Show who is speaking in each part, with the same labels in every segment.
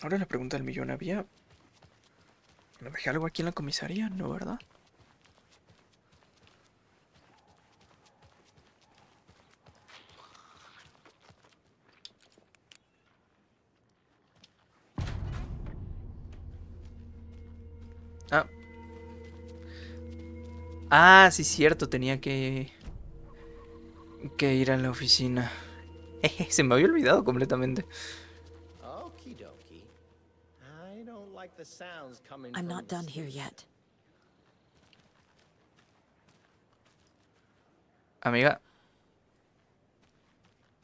Speaker 1: Ahora la pregunta del millón, ¿había... ¿Me dejé algo aquí en la comisaría? No, ¿verdad? Ah. Ah, sí, cierto, tenía que ir a la oficina. Se me había olvidado completamente.
Speaker 2: Okie dokie. I don't like the sounds coming
Speaker 3: I'm
Speaker 2: from
Speaker 3: not
Speaker 2: the
Speaker 3: done here
Speaker 2: station.
Speaker 3: yet.
Speaker 1: Amiga.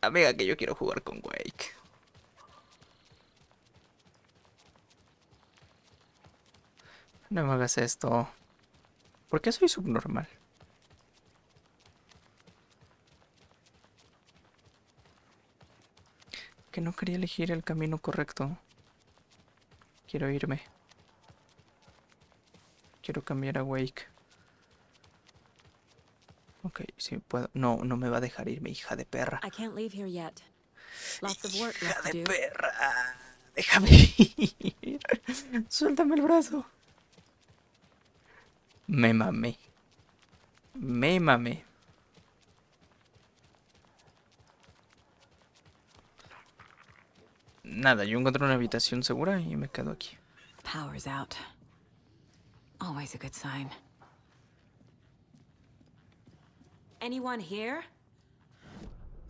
Speaker 1: Amiga, que yo quiero jugar con Wake. No me hagas esto. ¿Por qué soy subnormal? Que no quería elegir el camino correcto. Quiero irme. Quiero cambiar a Wake. Ok, sí puedo. No, no me va a dejar irme, hija de perra.
Speaker 3: I can't leave here yet. Lots of work
Speaker 1: Hija
Speaker 3: left to
Speaker 1: de
Speaker 3: do.
Speaker 1: perra. Déjame ir. Suéltame el brazo. Me mamé. Me mamé. Nada, yo encontré una habitación segura y me quedo aquí.
Speaker 3: Power's out. Always a good sign. Anyone here?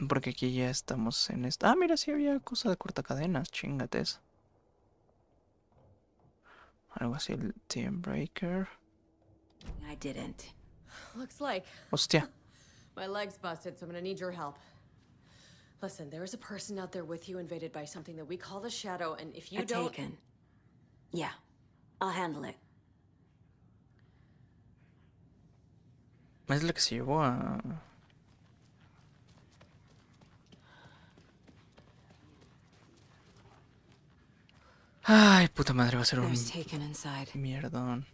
Speaker 1: Porque aquí ya estamos en esta... Ah, mira, sí había cosa de cortacadenas. Chingate eso. Algo así, el Team Breaker.
Speaker 3: I didn't.
Speaker 4: Looks like
Speaker 1: Hostia.
Speaker 4: my leg's busted, so I'm gonna need your help. Listen, there is a person out there with you invaded by something that we call the Shadow, and if you don't...
Speaker 3: Taken. Yeah, I'll handle it.
Speaker 1: Es la que se llevó a... Ay, puta madre, va a ser un
Speaker 3: There's Taken inside.
Speaker 1: mierdón.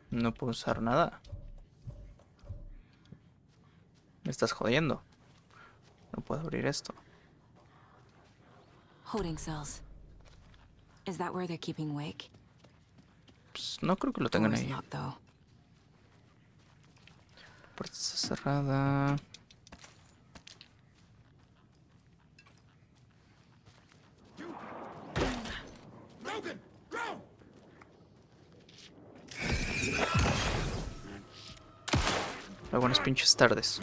Speaker 1: No puedo usar nada. Me estás jodiendo. No puedo abrir esto.
Speaker 3: Holding cells. Is that where they're keeping Wake?
Speaker 1: Pues no creo que lo tengan
Speaker 3: Door's
Speaker 1: ahí.
Speaker 3: locked, though.
Speaker 1: La puerta está cerrada. Muy buenas pinches tardes.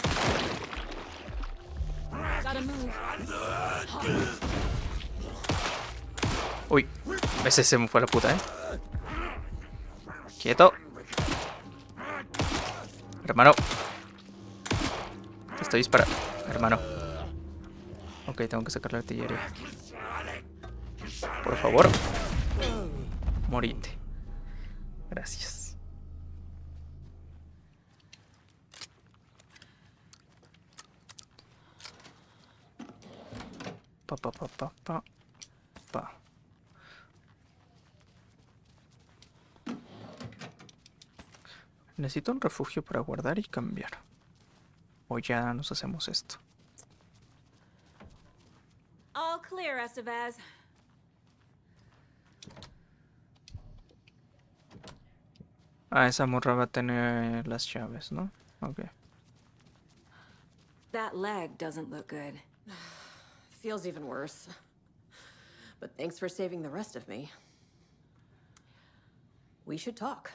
Speaker 3: Gotta move.
Speaker 1: Uy, ese se me fue la puta, Quieto. Hermano. Te estoy disparando, hermano. Ok, tengo que sacar la artillería. Por favor. Morite. Gracias. Pa. Necesito un refugio para guardar y cambiar. O ya nos hacemos esto.
Speaker 3: All clear, Estevez.
Speaker 1: Ah, esa morra va a tener las llaves, ¿no? Ok.
Speaker 3: That leg doesn't look good.
Speaker 4: Feels even worse. But thanks for saving the rest of me. We should talk.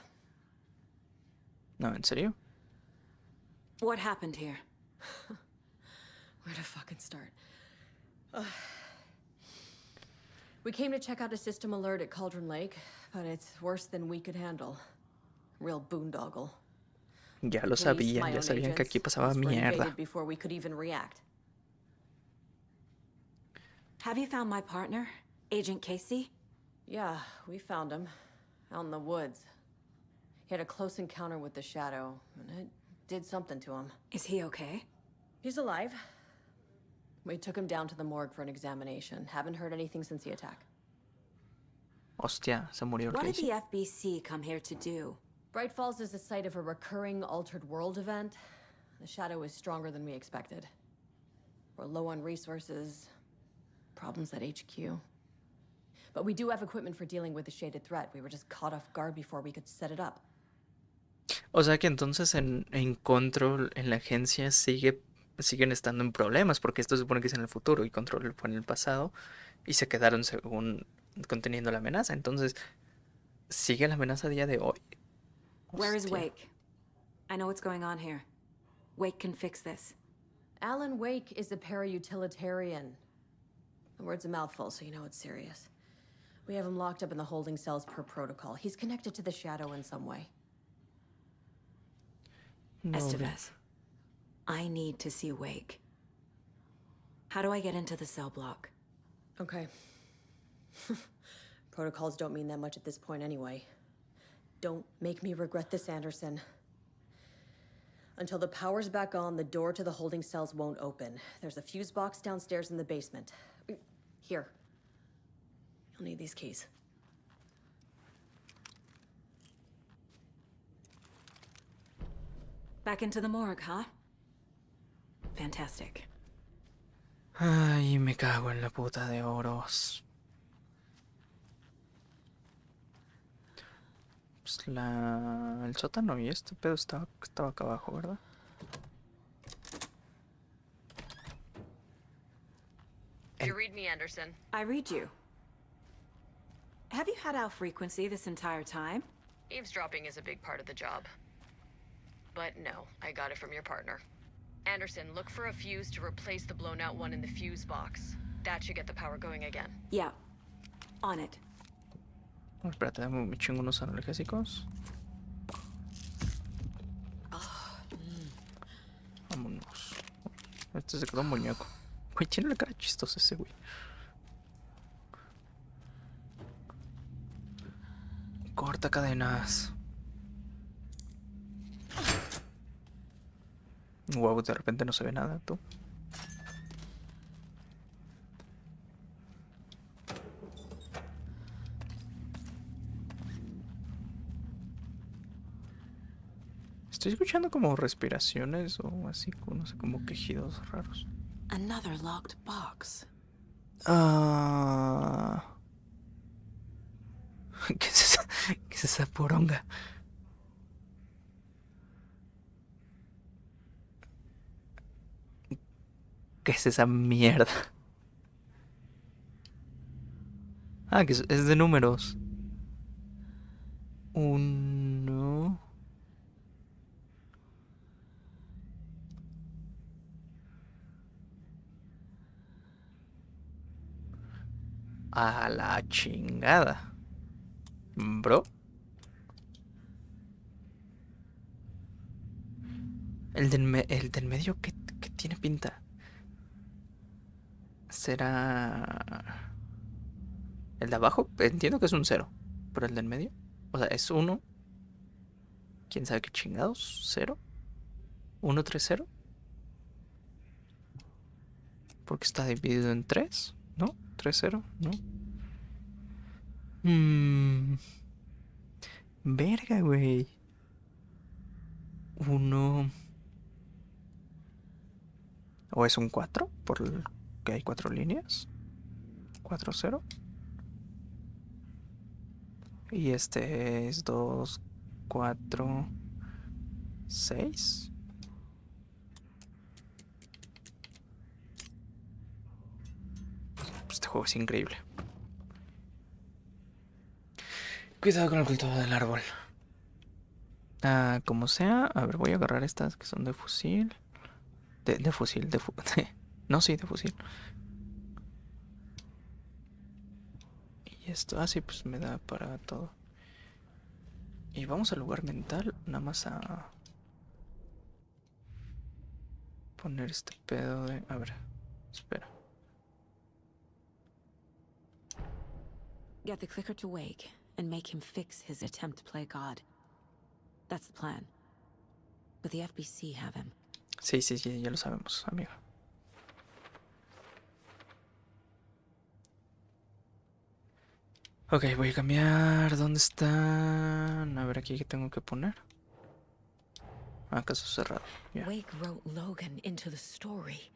Speaker 1: No, ¿en serio?
Speaker 3: What happened here?
Speaker 4: Where to fucking start? We came to check out a system alert at Cauldron Lake, but it's worse than we could handle. Real boondoggle.
Speaker 1: Ya lo sabían, ya sabían que aquí pasaba mierda.
Speaker 4: Before we could even react.
Speaker 3: Have you found my partner, Agent Casey?
Speaker 4: Yeah, we found him. Out in the woods. He had a close encounter with the Shadow, and it did something to him.
Speaker 3: Is he okay?
Speaker 4: He's alive. We took him down to the morgue for an examination. Haven't heard anything since the attack.
Speaker 1: Hostia, se murió el
Speaker 3: What did
Speaker 1: Casey.
Speaker 3: the FBC come here to do?
Speaker 4: Bright Falls is the site of a recurring altered world event. The shadow is stronger than we expected. We're low on resources, problems at HQ. But we do have equipment for dealing with the shaded threat. We were just caught off guard before we could set it up.
Speaker 1: O sea que entonces en Control, en la agencia, siguen estando en problemas, porque esto se supone que es en el futuro y Control fue en el pasado, y se quedaron según conteniendo la amenaza. Entonces, ¿sigue la amenaza a día de hoy?
Speaker 3: Where is
Speaker 1: Hostia.
Speaker 3: Wake? I know what's going on here. Wake can fix this.
Speaker 4: Alan Wake is a para-utilitarian. The word's a mouthful, so you know it's serious. We have him locked up in the holding cells per protocol. He's connected to the shadow in some way.
Speaker 1: No,
Speaker 3: Estevez, I need to see Wake. How do I get into the cell block?
Speaker 4: Okay. Protocols don't mean that much at this point anyway. Don't make me regret this, Anderson. Until the power's back on, the door to the holding cells won't open. There's a fuse box downstairs in the basement. Here. You'll need these keys.
Speaker 3: Back into the morgue, huh? Fantastic.
Speaker 1: Ay, me cago en la puta de oros. Pues el sótano y este pedo estaba acá abajo, ¿verdad?
Speaker 4: You read me, Anderson.
Speaker 3: I read you. Have you had our frequency this entire time?
Speaker 4: Eavesdropping is a big part of the job. But no, I got it from your partner. Anderson, look for a fuse to replace the blown out one in the fuse box. That should get the power going again.
Speaker 3: Yeah. On it.
Speaker 1: Espérate, me chingo unos analgésicos. Vámonos. Este se quedó un muñeco. Güey, tiene la cara chistosa ese güey. Corta cadenas. Wow, de repente no se ve nada, tú. Estoy escuchando como respiraciones o así, no sé, como quejidos raros.
Speaker 3: Another locked box.
Speaker 1: Ah. ¿Qué es esa poronga? ¿Qué es esa mierda? Ah, que es de números. 1. A la chingada. Bro. El del medio, ¿qué tiene pinta? ¿Será el de abajo? Entiendo que es un 0. Pero el del medio, o sea, es 1. ¿Quién sabe qué chingados? 0. 1, 3, 0. Porque está dividido en 3, ¿no? 3, 0, ¿no? Verga, güey. 1. ¿O es un 4? Porque hay 4 líneas. 4, 0. Y este es 2, 4, 6. Este juego es increíble. Cuidado con el cultivo del árbol. Como sea. A ver, voy a agarrar estas que son de fusil. De fusil, no, sí, de fusil. Y esto, sí, pues me da para todo. Y vamos al lugar mental, nada más a poner este pedo de... A ver, espera.
Speaker 3: Get the clicker to Wake and make him fix his attempt to play God. That's the plan. But the FBC have him.
Speaker 1: Sí, ya lo sabemos, amiga. Ok, voy a cambiar. ¿Dónde están? A ver aquí qué tengo que poner. Ah, caso cerrado. Ya.
Speaker 3: Wake wrote Logan into the story.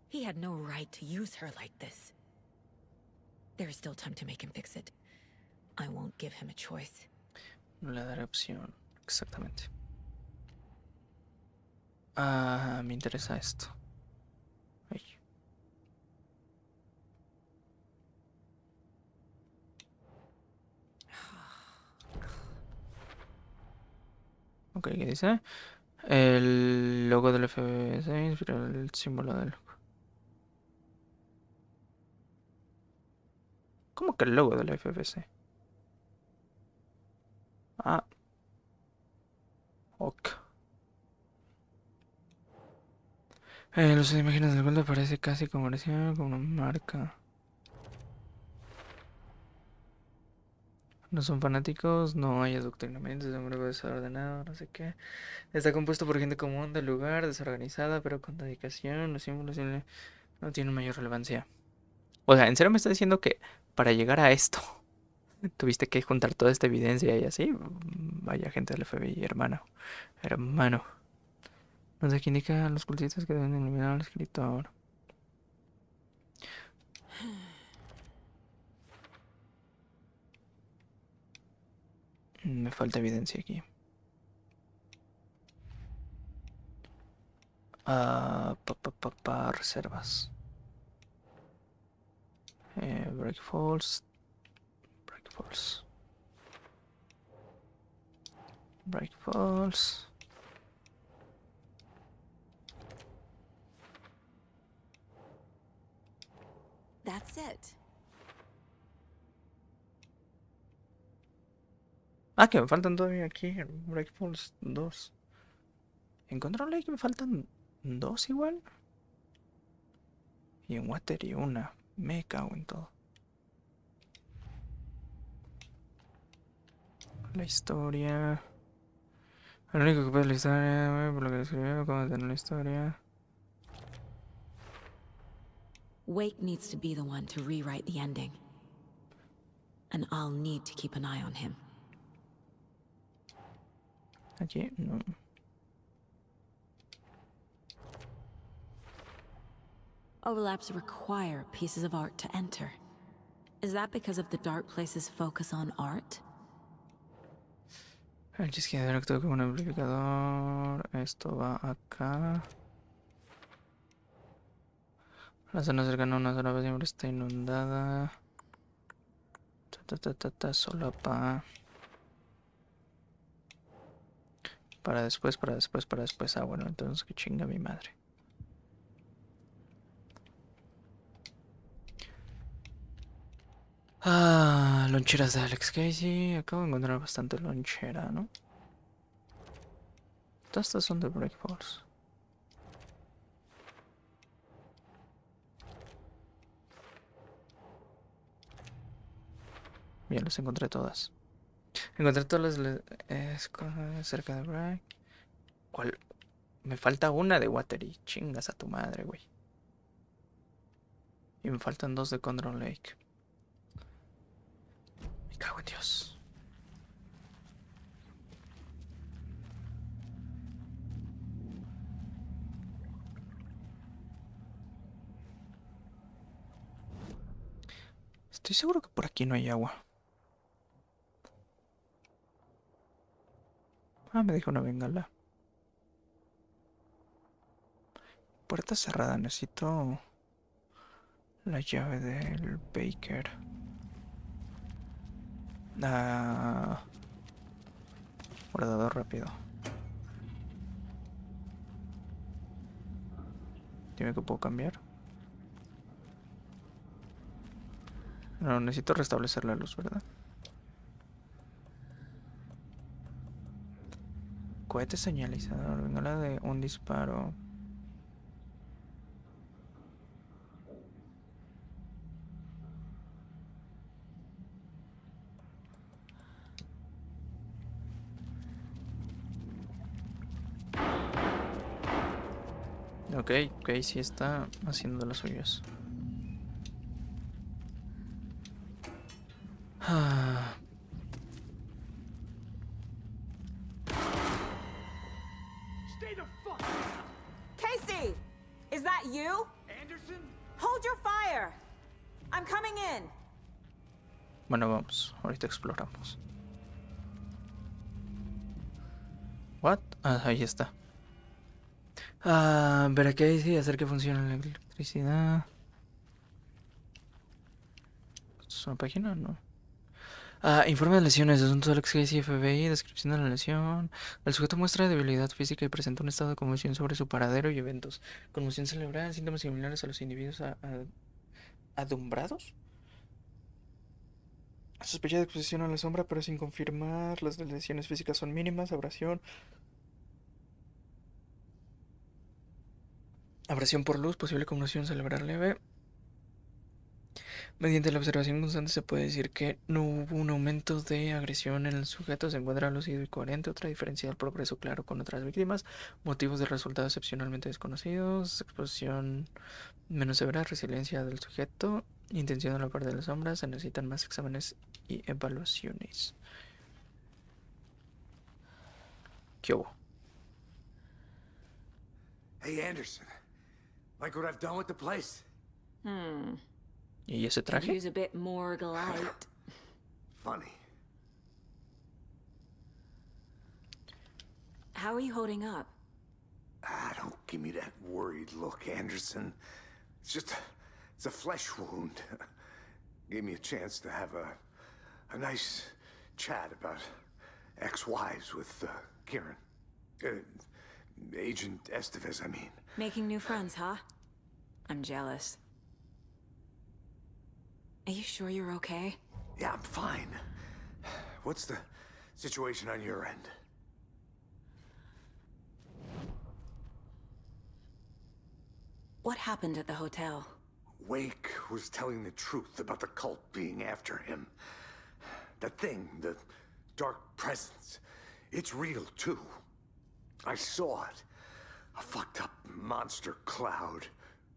Speaker 3: He had no right to use her like this. There is still time to make him fix it. I won't give him a choice.
Speaker 1: No le daré opción. Exactamente. Ah, me interesa esto. Ay. Ok, ¿qué dice? El logo del FBC inspira el símbolo del... ¿Cómo que el logo del FBC? Ah, ok. Los imágenes del culto parece casi comercial, como una marca. No son fanáticos, no hay adoctrinamiento, es un grupo desordenado, no sé qué. Está compuesto por gente común del lugar, desorganizada, pero con dedicación. Los símbolos no tienen mayor relevancia. O sea, ¿en serio me está diciendo que para llegar a esto tuviste que juntar toda esta evidencia y así? Vaya gente del FBI, hermano. Hermano. No sé qué indica a los cultistas que deben eliminar al escritor. Me falta evidencia aquí. Reservas. Break false. Break false. Break false.
Speaker 3: That's it.
Speaker 1: Ah, que me faltan todavía aquí. Break false 2. En Control Lake me faltan 2 igual. Y en Watery una. Me cago en todo. La historia. Lo único que puede la historia, por lo que escribió, cómo tener la historia.
Speaker 3: Wake needs to be the one to rewrite the ending. And I'll need to keep an eye on him.
Speaker 1: Aquí, no.
Speaker 3: Overlaps require pieces of art to enter. Is that because of the Dark Place's focus on art?
Speaker 1: El chisqueadero actúa como un amplificador. Esto va acá. La zona cercana a una zona siempre está inundada. Solapa. Para después, para después, para después. Ah, bueno, entonces que chinga mi madre. Ah, loncheras de Alex Casey. Acabo de encontrar bastante lonchera, ¿no? Todas estas son de Break Falls. Bien, las encontré todas. Encontré todas cerca de Break. ¿Cuál? Me falta una de Watery. Chingas a tu madre, güey. Y me faltan 2 de Control Lake. Me cago en Dios. Estoy seguro que por aquí no hay agua. Ah, me dijo una bengala. Puerta cerrada. Necesito la llave del Baker. Ah, guardador rápido. Dime que puedo cambiar. No, necesito restablecer la luz, ¿verdad? Cohete señalizador. Bengala de un disparo. Ok, sí está haciendo las suyas. Ah,
Speaker 5: Stay the fuck.
Speaker 6: Casey! Is that you?
Speaker 5: Anderson?
Speaker 6: Hold your fire! I'm coming in.
Speaker 1: bueno, vamos. Ahorita exploramos. What? Ah, ahí está. Ver aquí dice hacer que funcione la electricidad. ¿Es una página? No. Informe de lesiones, asuntos de Alex Casey, FBI, descripción de la lesión. El sujeto muestra debilidad física y presenta un estado de conmoción sobre su paradero y eventos. Conmoción cerebral, síntomas similares a los individuos adumbrados. Sospecha de exposición a la sombra, pero sin confirmar. Las lesiones físicas son mínimas. Abrasión por luz, posible conmoción cerebral leve. Mediante la observación constante se puede decir que no hubo un aumento de agresión en el sujeto, se encuentra lúcido y coherente. Otra diferencia del progreso claro con otras víctimas. Motivos de resultados excepcionalmente desconocidos. Exposición menos severa, resiliencia del sujeto. Intención de la parte de las sombras. Se necesitan más exámenes y evaluaciones. ¿Qué hubo?
Speaker 5: Hey, Anderson. Like what I've done with the place?
Speaker 1: ¿Y ese traje?
Speaker 3: Use a bit more light.
Speaker 5: Funny.
Speaker 3: How are you holding up?
Speaker 5: Don't give me that worried look, Anderson. It's a flesh wound. Gave me a chance to have a nice chat about ex-wives with Kieran. Agent Estevez, I mean.
Speaker 3: Making new friends, huh? I'm jealous. Are you sure you're okay?
Speaker 5: Yeah, I'm fine. What's the situation on your end?
Speaker 3: What happened at the hotel?
Speaker 5: Wake was telling the truth about the cult being after him. That thing, the dark presence, it's real too. I saw it. A fucked up monster cloud.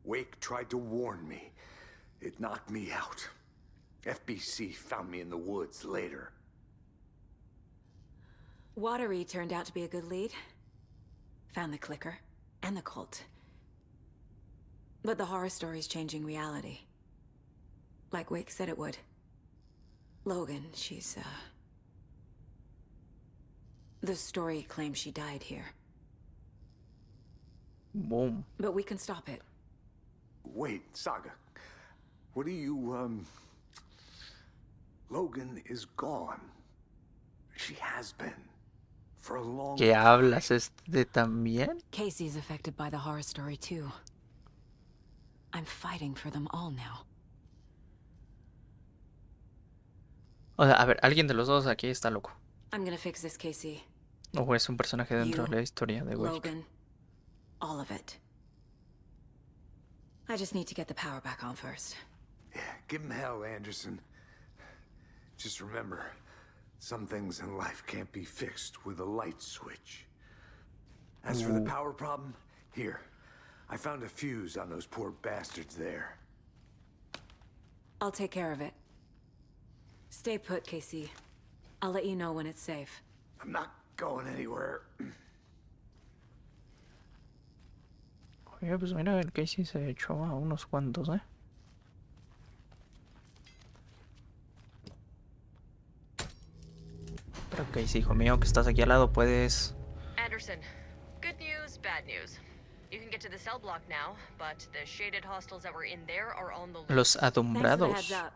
Speaker 5: Wake tried to warn me. It knocked me out. FBC found me in the woods later.
Speaker 3: Watery turned out to be a good lead. Found the clicker and the cult. But the horror story's changing reality. Like Wake said it would. Logan, she's, the story claims she died here.
Speaker 1: Boom.
Speaker 3: But we can stop it.
Speaker 5: Wait, Saga. What do you, Logan is gone. She has been. For a long
Speaker 1: ¿Qué
Speaker 5: time.
Speaker 1: hablas este también?
Speaker 3: Casey's affected by the horror story too. I'm fighting for them all now.
Speaker 1: O sea, a ver, alguien de los dos aquí está loco.
Speaker 3: I'm gonna fix this, Casey.
Speaker 1: O es un personaje dentro de la historia de Wake.
Speaker 3: Logan, all of it. I just need to get the power back on first.
Speaker 5: Yeah, give him hell, Anderson. Just remember, some things in life can't be fixed with a light switch. As for the power problem, here. I found a fuse on those poor bastards there.
Speaker 3: I'll take care of it. Stay put, Casey. I'll let you know when it's safe.
Speaker 5: I'm not going anywhere.
Speaker 1: Oye, pues mira, el Casey se echó a unos cuantos, ¿eh? Pero Casey, hijo mío, que estás aquí al lado, puedes...
Speaker 7: Anderson, good news, bad news. You can get to the cell block now, but the shaded hostels that were in there are on the loose.
Speaker 1: Los
Speaker 3: Thanks for the
Speaker 1: adumbrados.
Speaker 3: heads up.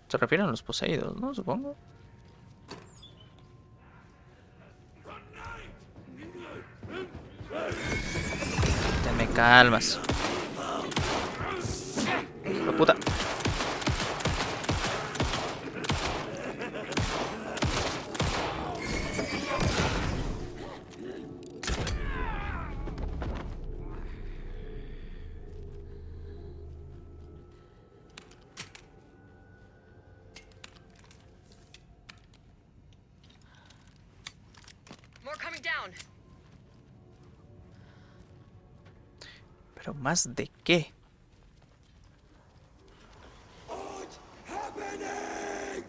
Speaker 1: Se refieren a los poseídos, ¿no? Supongo. Te me calmas. ¡La puta!
Speaker 7: More coming down.
Speaker 1: ¿Pero más de qué?
Speaker 5: What's happening?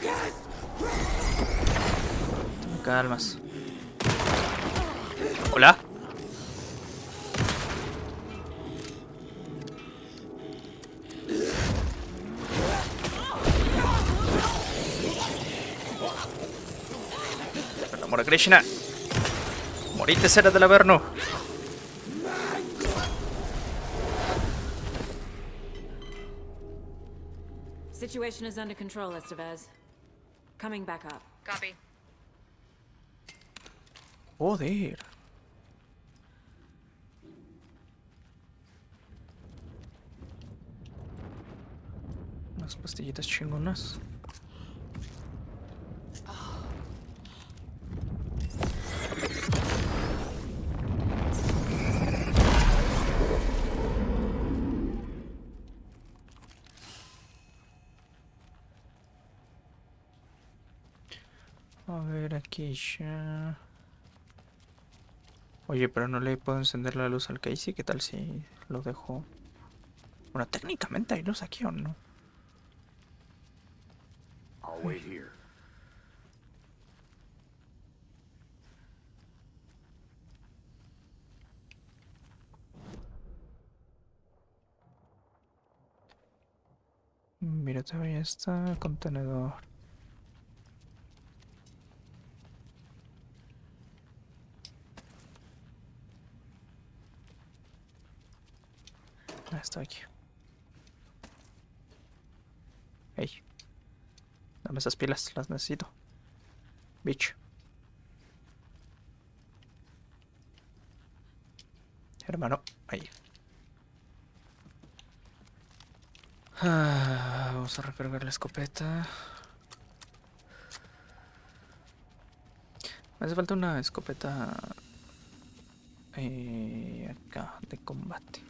Speaker 1: Te calmas. Hola. Por amor a Krishna. Morite, Sera del Averno.
Speaker 3: Situation is under control, Estevez. Coming back up.
Speaker 7: Copy.
Speaker 1: Joder. Unas pastillitas chingonas. A ver, aquí ya. Oye, pero no le puedo encender la luz al Casey. ¿Qué tal si lo dejo? Bueno, técnicamente hay luz aquí, ¿o no?
Speaker 5: I'll wait here.
Speaker 1: Mira, todavía está el contenedor. Ah, está aquí. Hey. Dame esas pilas, las necesito. Bitch. Hermano, ahí. Vamos a recargar la escopeta. Me hace falta una escopeta acá de combate.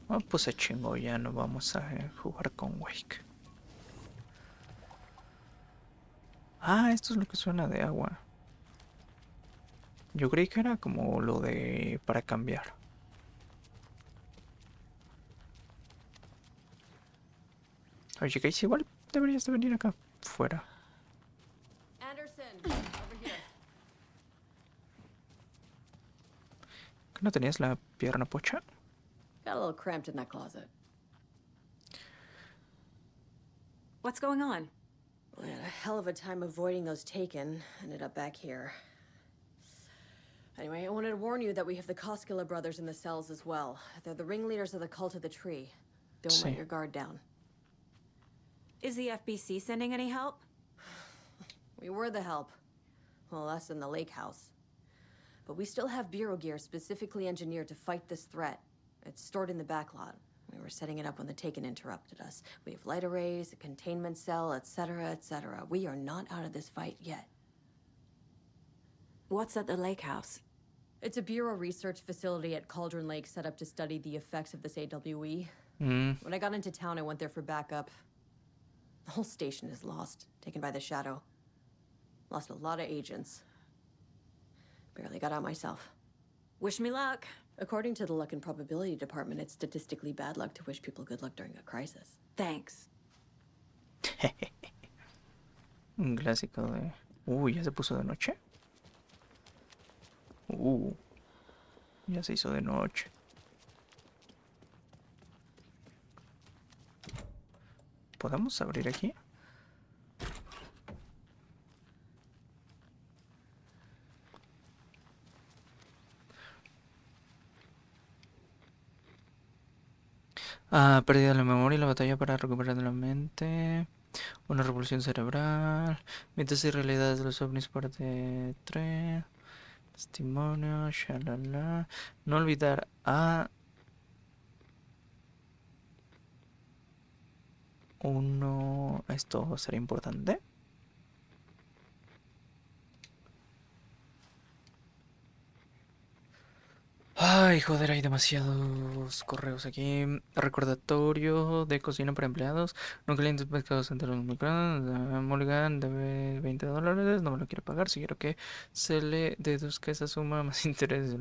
Speaker 1: Ah, pues se chingó, ya no vamos a jugar con Wake. Ah, esto es lo que suena de agua. Yo creí que era como lo de para cambiar. Oye, Casey, igual deberías de venir acá fuera.
Speaker 4: Anderson, over here.
Speaker 1: ¿Que no tenías la pierna pocha?
Speaker 4: Got a little cramped in that closet.
Speaker 3: What's going on?
Speaker 4: We had a hell of a time avoiding those taken. Ended up back here. Anyway, I wanted to warn you that we have the Koskela brothers in the cells as well. They're the ringleaders of the cult of the tree. Don't let your guard down.
Speaker 3: Is the FBC sending any help?
Speaker 4: We were the help. Well, us in the lake house. But we still have bureau gear specifically engineered to fight this threat. It's stored in the backlot. We were setting it up when the Taken interrupted us. We have light arrays, a containment cell, etc., etc. We are not out of this fight yet.
Speaker 3: What's at the lake house?
Speaker 4: It's a bureau research facility at Cauldron Lake set up to study the effects of this AWE. When I got into town, I went there for backup. The whole station is lost, taken by the shadow. Lost a lot of agents. Barely got out myself.
Speaker 3: Wish me luck.
Speaker 4: According to the luck and probability department, it's statistically bad luck to wish people good luck during a crisis.
Speaker 3: Thanks.
Speaker 1: Un clásico de... ya se puso de noche. Ya se hizo de noche. ¿Podemos abrir aquí? Pérdida de la memoria y la batalla para recuperar la mente. Una revolución cerebral. Mitos y realidades de los ovnis parte 3. Testimonio, shalala. No olvidar a... uno... Esto será importante. Ay, joder, hay demasiados correos aquí. Recordatorio de cocina para empleados. No calientes pescados entre los microondas. Mulligan debe $20. No me lo quiere pagar. Si quiero que se le deduzca esa suma más intereses.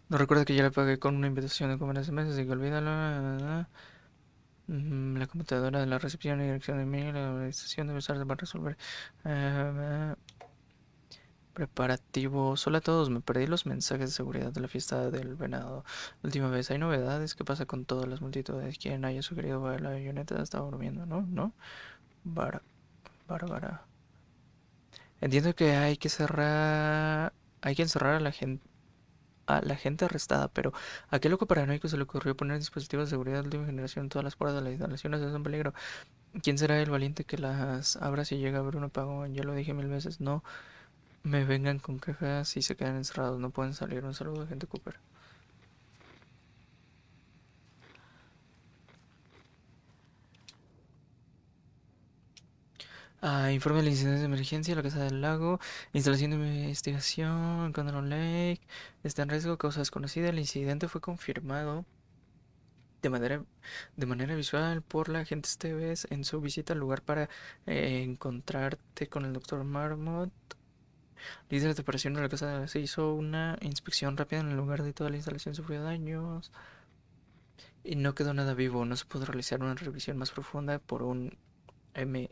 Speaker 1: No recuerdo que ya le pagué con una invitación de comer hace meses, así que olvídalo. La computadora de la recepción y dirección de mail, la organización debe usarse para resolver. Preparativos. Hola a todos, me perdí los mensajes de seguridad de la fiesta del venado. La última vez, ¿hay novedades? ¿Qué pasa con todas las multitudes? Quien haya sugerido ver la avioneta estaba durmiendo, ¿no? ¿No? Bar Bárbara. Entiendo que hay que cerrar. Hay que encerrar a la gente arrestada, pero ¿a qué loco paranoico se le ocurrió poner dispositivos de seguridad de última generación en todas las puertas de las instalaciones? Es un peligro. ¿Quién será el valiente que las abra si llega a haber un apagón? Ya lo dije 1000 veces, no me vengan con quejas si se quedan encerrados, no pueden salir. Un saludo, agente Cooper. Informe de incidentes de emergencia, la casa del lago, instalación de investigación, Condor Lake, está en riesgo, causa desconocida. El incidente fue confirmado de manera, de manera visual por la agente Esteves en su visita al lugar para encontrarte con el doctor Marmot. Líder de operación de la casa se hizo una inspección rápida en el lugar de toda la instalación sufrió daños y no quedó nada vivo. No se pudo realizar una revisión más profunda por un MA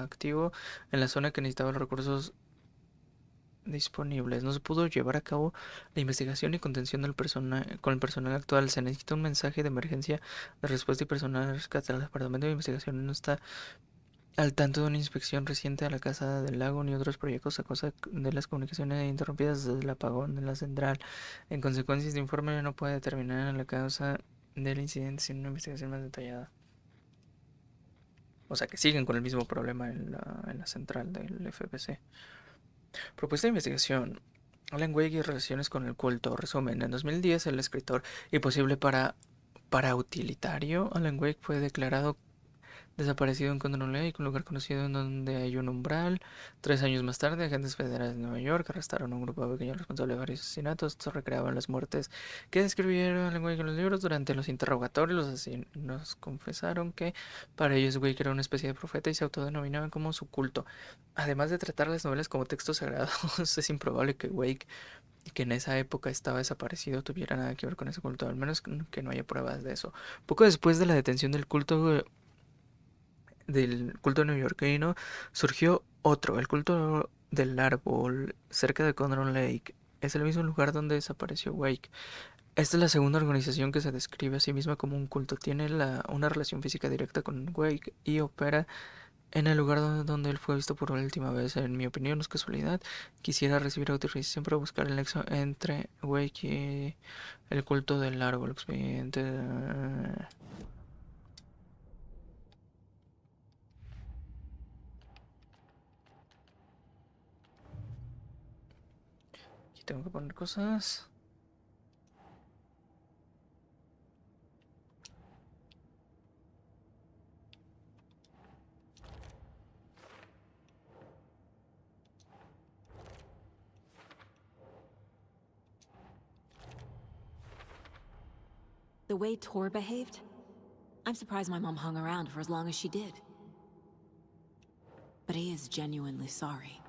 Speaker 1: activo en la zona que necesitaba los recursos disponibles. No se pudo llevar a cabo la investigación y contención del con el personal actual. Se necesita un mensaje de emergencia de respuesta y personal de rescate. El departamento de investigación no está al tanto de una inspección reciente a la Casa del Lago ni otros proyectos a causa de las comunicaciones interrumpidas desde el apagón de la central. En consecuencia, este informe no puede determinar la causa del incidente sin una investigación más detallada. O sea que siguen con el mismo problema en la central del FBC. Propuesta de investigación. Alan Wake y relaciones con el culto. Resumen. En 2010, el escritor y posible para utilitario Alan Wake fue declarado desaparecido en Condon Lake, un lugar conocido en donde hay un umbral. 3 años más tarde, agentes federales de Nueva York arrestaron a un grupo pequeño responsable de varios asesinatos. Estos recreaban las muertes que describieron Alan Wake en los libros. Durante los interrogatorios, los asesinos confesaron que para ellos Wake era una especie de profeta y se autodenominaban como su culto. Además de tratar las novelas como textos sagrados, es improbable que Wake, que en esa época estaba desaparecido, tuviera nada que ver con ese culto, al menos que no haya pruebas de eso. Poco después de la detención del culto neoyorquino, surgió otro, el culto del árbol, cerca de Condon Lake. Es el mismo lugar donde desapareció Wake. Esta es la segunda organización que se describe a sí misma como un culto. Tiene una relación física directa con Wake y opera en el lugar donde él fue visto por última vez. En mi opinión, no es casualidad. Quisiera recibir autorización para buscar el nexo entre Wake y el culto del árbol. Expediente. Aquí tengo que poner cosas.
Speaker 3: The way Tor behaved? I'm surprised my mom hung around for as long as she did. But he is genuinely sorry.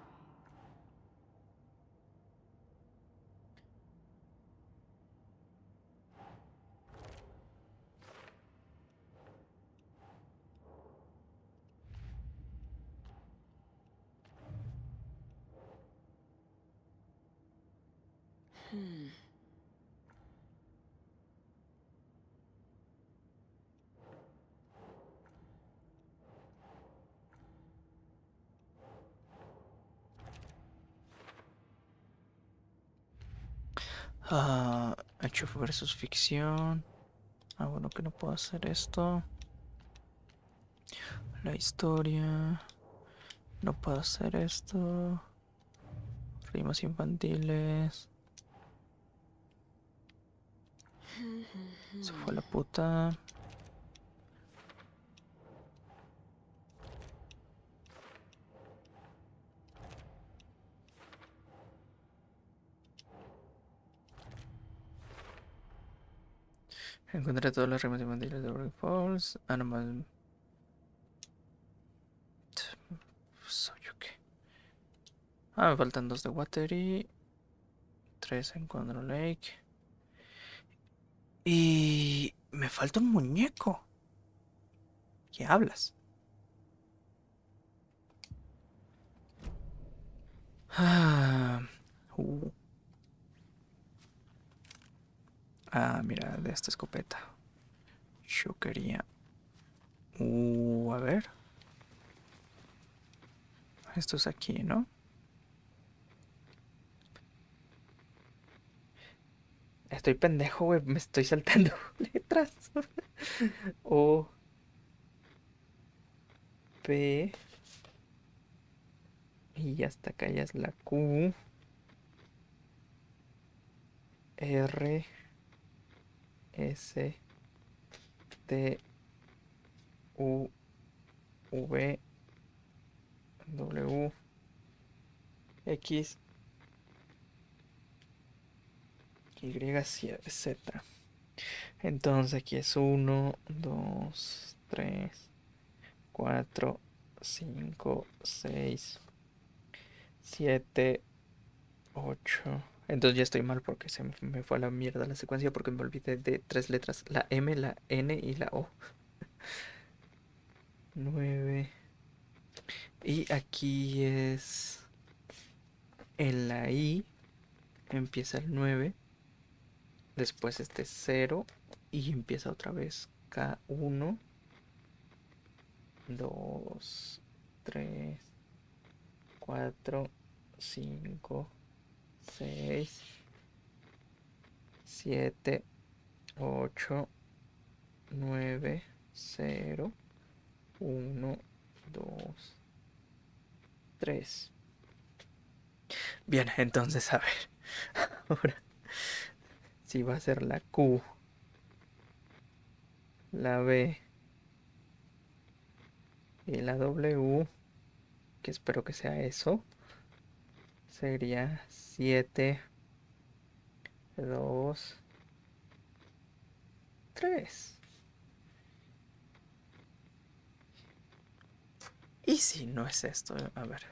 Speaker 1: Hecho versus ficción. Bueno, que no puedo hacer esto. La historia. No puedo hacer esto. Rimas infantiles. Se fue la puta. Encontré todas las rimas infantiles de Brick Falls. Nomás. ¿Soy yo qué? Me faltan 2 de Watery. 3 en Control Lake. Y me falta un muñeco. ¿Qué hablas? Ah, uh. Mira, de esta escopeta. Yo quería. A ver. Esto es aquí, ¿no? Estoy pendejo, güey. Me estoy saltando letras. O. P. Y hasta acá ya es la Q. R. S. T. U. V. W. X. Y, Z. Entonces aquí es 1, 2, 3, 4, 5, 6, 7, 8. Entonces ya estoy mal porque se me fue a la mierda la secuencia porque me olvidé de 3 letras. La M, la N y la O. 9. Y aquí es en la I. Empieza el 9. Después este 0. Y empieza otra vez K1. 2, 3, 4, 5, 6, 7, 8, 9, 0, 1, 2, 3. Bien, entonces a ver. Ahora, si va a ser la Q, la B y la W, que espero que sea eso, sería 7, 2, 3. ¿Y si no es esto? A ver.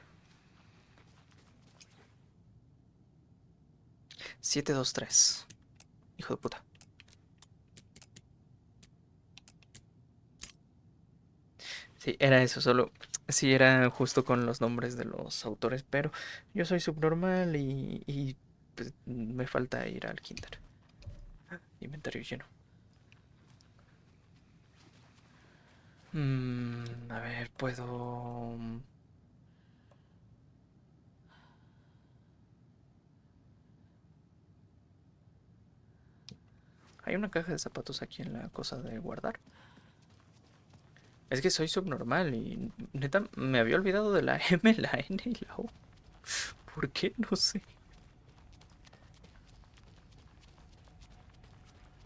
Speaker 1: 7, 2, 3. Hijo de puta. Sí, era eso, solo. Sí, era justo con los nombres de los autores, pero yo soy subnormal y pues, me falta ir al kinder. Inventario lleno. A ver, puedo. Hay una caja de zapatos aquí en la cosa de guardar. Es que soy subnormal y neta me había olvidado de la M, la N y la O. ¿Por qué? No sé.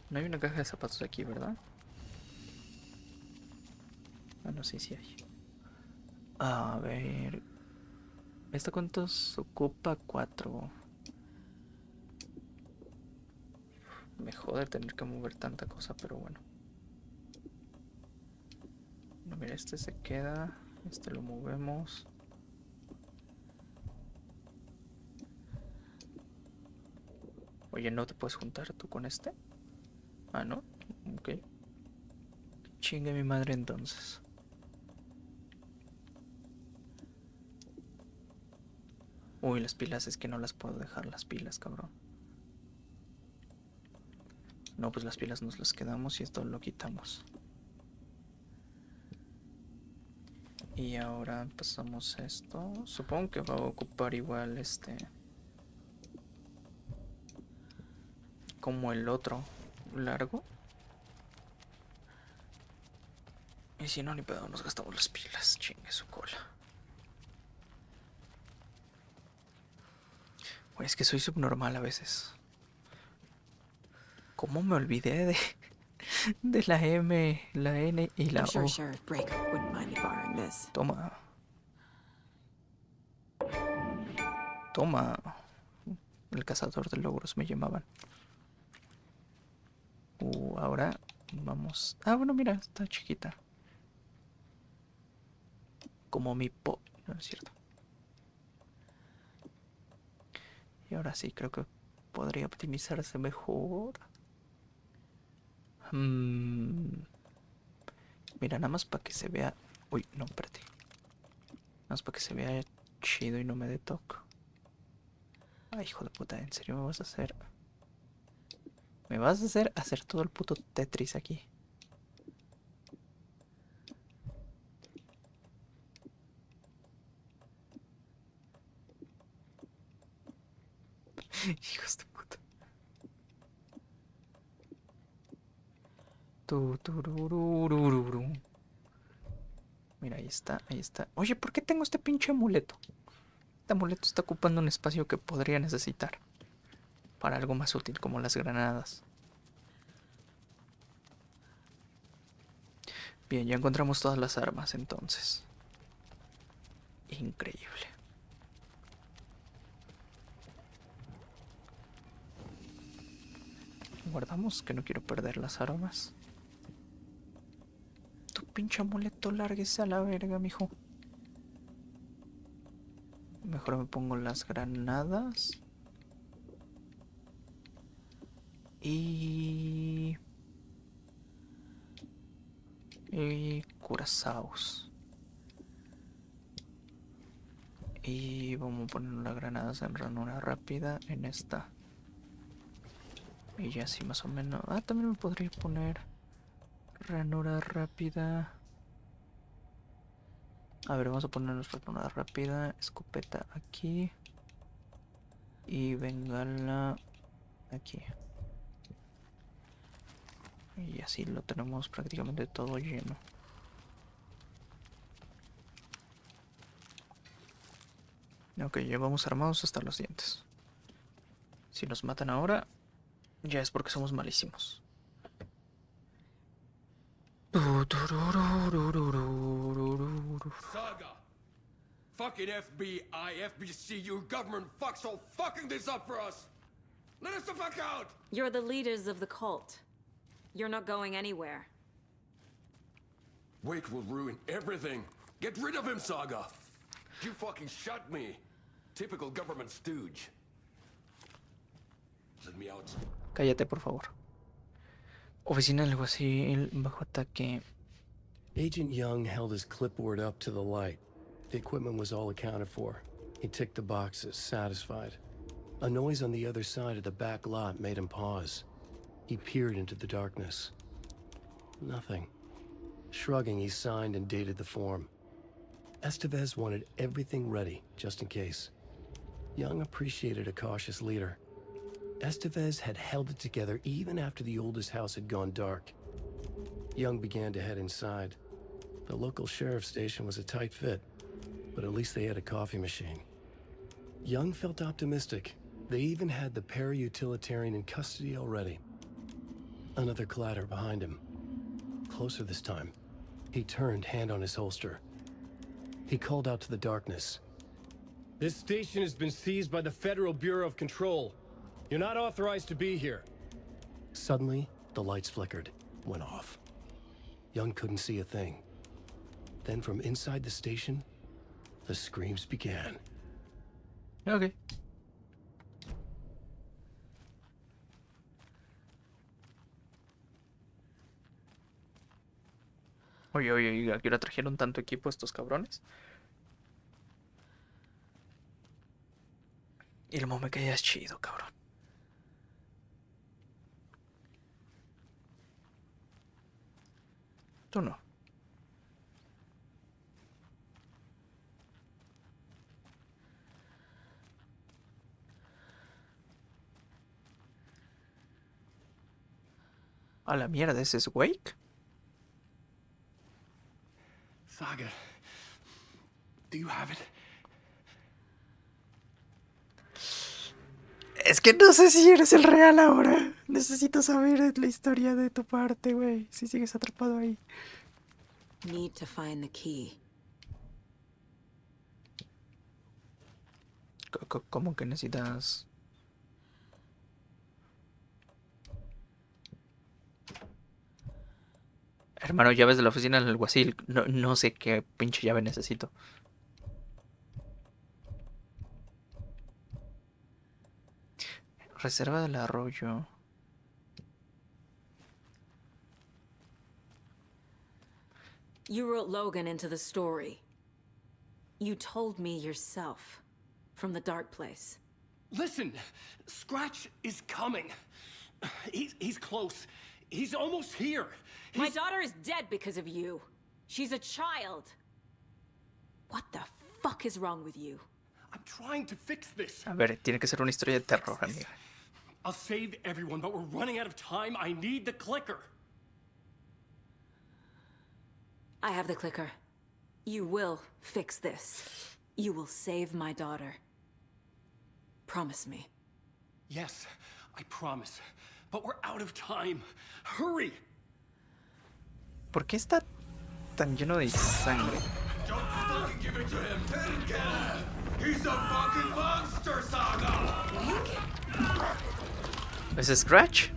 Speaker 1: No hay una caja de zapatos aquí, ¿verdad? Ah, no, sí, sí hay. A ver. ¿Esta cuántos ocupa? 4. Me jode tener que mover tanta cosa, pero bueno. No, mira, este se queda. Este lo movemos. Oye, ¿no te puedes juntar tú con este? Ah, ¿no? Ok. Chingue mi madre entonces. Uy, las pilas, es que no las puedo dejar las pilas, cabrón. No, pues las pilas nos las quedamos y esto lo quitamos. Y ahora pasamos esto. Supongo que va a ocupar igual este. Como el otro largo. Y si no, ni pedo, nos gastamos las pilas. Chingue su cola. Oye, es que soy subnormal a veces. ¿Cómo me olvidé de la M, la N y la
Speaker 3: I'm sure
Speaker 1: O?
Speaker 3: Sheriff Brake wouldn't mind me borrowing this.
Speaker 1: Toma. Toma. El cazador de logros me llamaban. Ahora vamos. Ah, bueno, mira, está chiquita. Como mi po. No es cierto. Y ahora sí, creo que podría optimizarse mejor. Mira, nada más para que se vea... Uy, no, espérate. Nada más para que se vea chido y no me dé toque. Ay, hijo de puta, ¿en serio me vas a hacer...? ¿Me vas a hacer todo el puto Tetris aquí? Hijos de puta. Turururururu. Mira, ahí está, ahí está. Oye, ¿por qué tengo este pinche amuleto? Este amuleto está ocupando un espacio que podría necesitar para algo más útil, como las granadas. Bien, ya encontramos todas las armas entonces. Increíble. Guardamos, que no quiero perder las armas. Tu pinche amuleto, lárguese a la verga, mijo. Mejor me pongo las granadas. Y curazaos. Y vamos a poner las granadas en ranura rápida en esta. Y ya así más o menos. Ah, también me podría poner ranura rápida. A ver, vamos a ponernos ranura rápida. Escopeta aquí. Y bengala aquí. Y así lo tenemos prácticamente todo lleno. Ok, ya vamos armados hasta los dientes. Si nos matan ahora, ya es porque somos malísimos.
Speaker 8: Saga! Fucking FBI, FBC, your government fucks all fucking this up for us! Let us the fuck out!
Speaker 3: You're the leaders of the cult. You're not going anywhere.
Speaker 8: Wake will ruin everything. Get rid of him, Saga! You fucking shot me. Typical government stooge. Let me out.
Speaker 1: Cállate, por favor. Oficina del alguacil bajo ataque.
Speaker 9: Agent Young held his clipboard up to the light. The equipment was all accounted for. He ticked the boxes, satisfied. A noise on the other side of the back lot made him pause. He peered into the darkness. Nothing. Shrugging, he signed and dated the form. Estevez wanted everything ready, just in case. Young appreciated a cautious leader. Estevez had held it together even after the oldest house had gone dark. Young began to head inside. The local sheriff's station was a tight fit, but at least they had a coffee machine. Young felt optimistic. They even had the para-utilitarian in custody already. Another clatter behind him. Closer this time. He turned, hand on his holster. He called out to the darkness.
Speaker 10: This station has been seized by the Federal Bureau of Control. You're not authorized to be here.
Speaker 9: Suddenly, the lights flickered, went off. Young couldn't see a thing. Then from inside the station, the screams began.
Speaker 1: Ok. Oye, oye, oye, ¿a qué hora trajeron tanto equipo estos cabrones? Y el me caías chido, cabrón. Tú no. A la mierda, ¿ese es Wake?
Speaker 8: Saga, do you have it?
Speaker 1: Es que no sé si eres el real ahora. Necesito saber la historia de tu parte, güey. Si sigues atrapado ahí.
Speaker 3: Need to find the key.
Speaker 1: ¿Cómo que necesitas? Hermano, llaves de la oficina del alguacil. No sé qué pinche llave necesito. Reserva del arroyo.
Speaker 3: You wrote Logan into the story. You told me yourself. From the dark place.
Speaker 10: Listen, Scratch is coming. He's close. He's almost here.
Speaker 3: My daughter is dead because of you. She's a child. What the fuck is wrong with you?
Speaker 10: I'm trying to fix this.
Speaker 1: A ver, tiene que ser una historia de terror, amiga.
Speaker 10: I'll save everyone, but we're running out of time. I need the clicker.
Speaker 3: I have the clicker. You will fix this. You will save my daughter. Promise me.
Speaker 10: Yes, I promise. But we're out of time. Hurry!
Speaker 1: ¿Por qué está tan lleno de sangre?
Speaker 8: Don't fucking give it to him! Then get him! He's a fucking monster, Saga!
Speaker 1: ¿Es Scratch?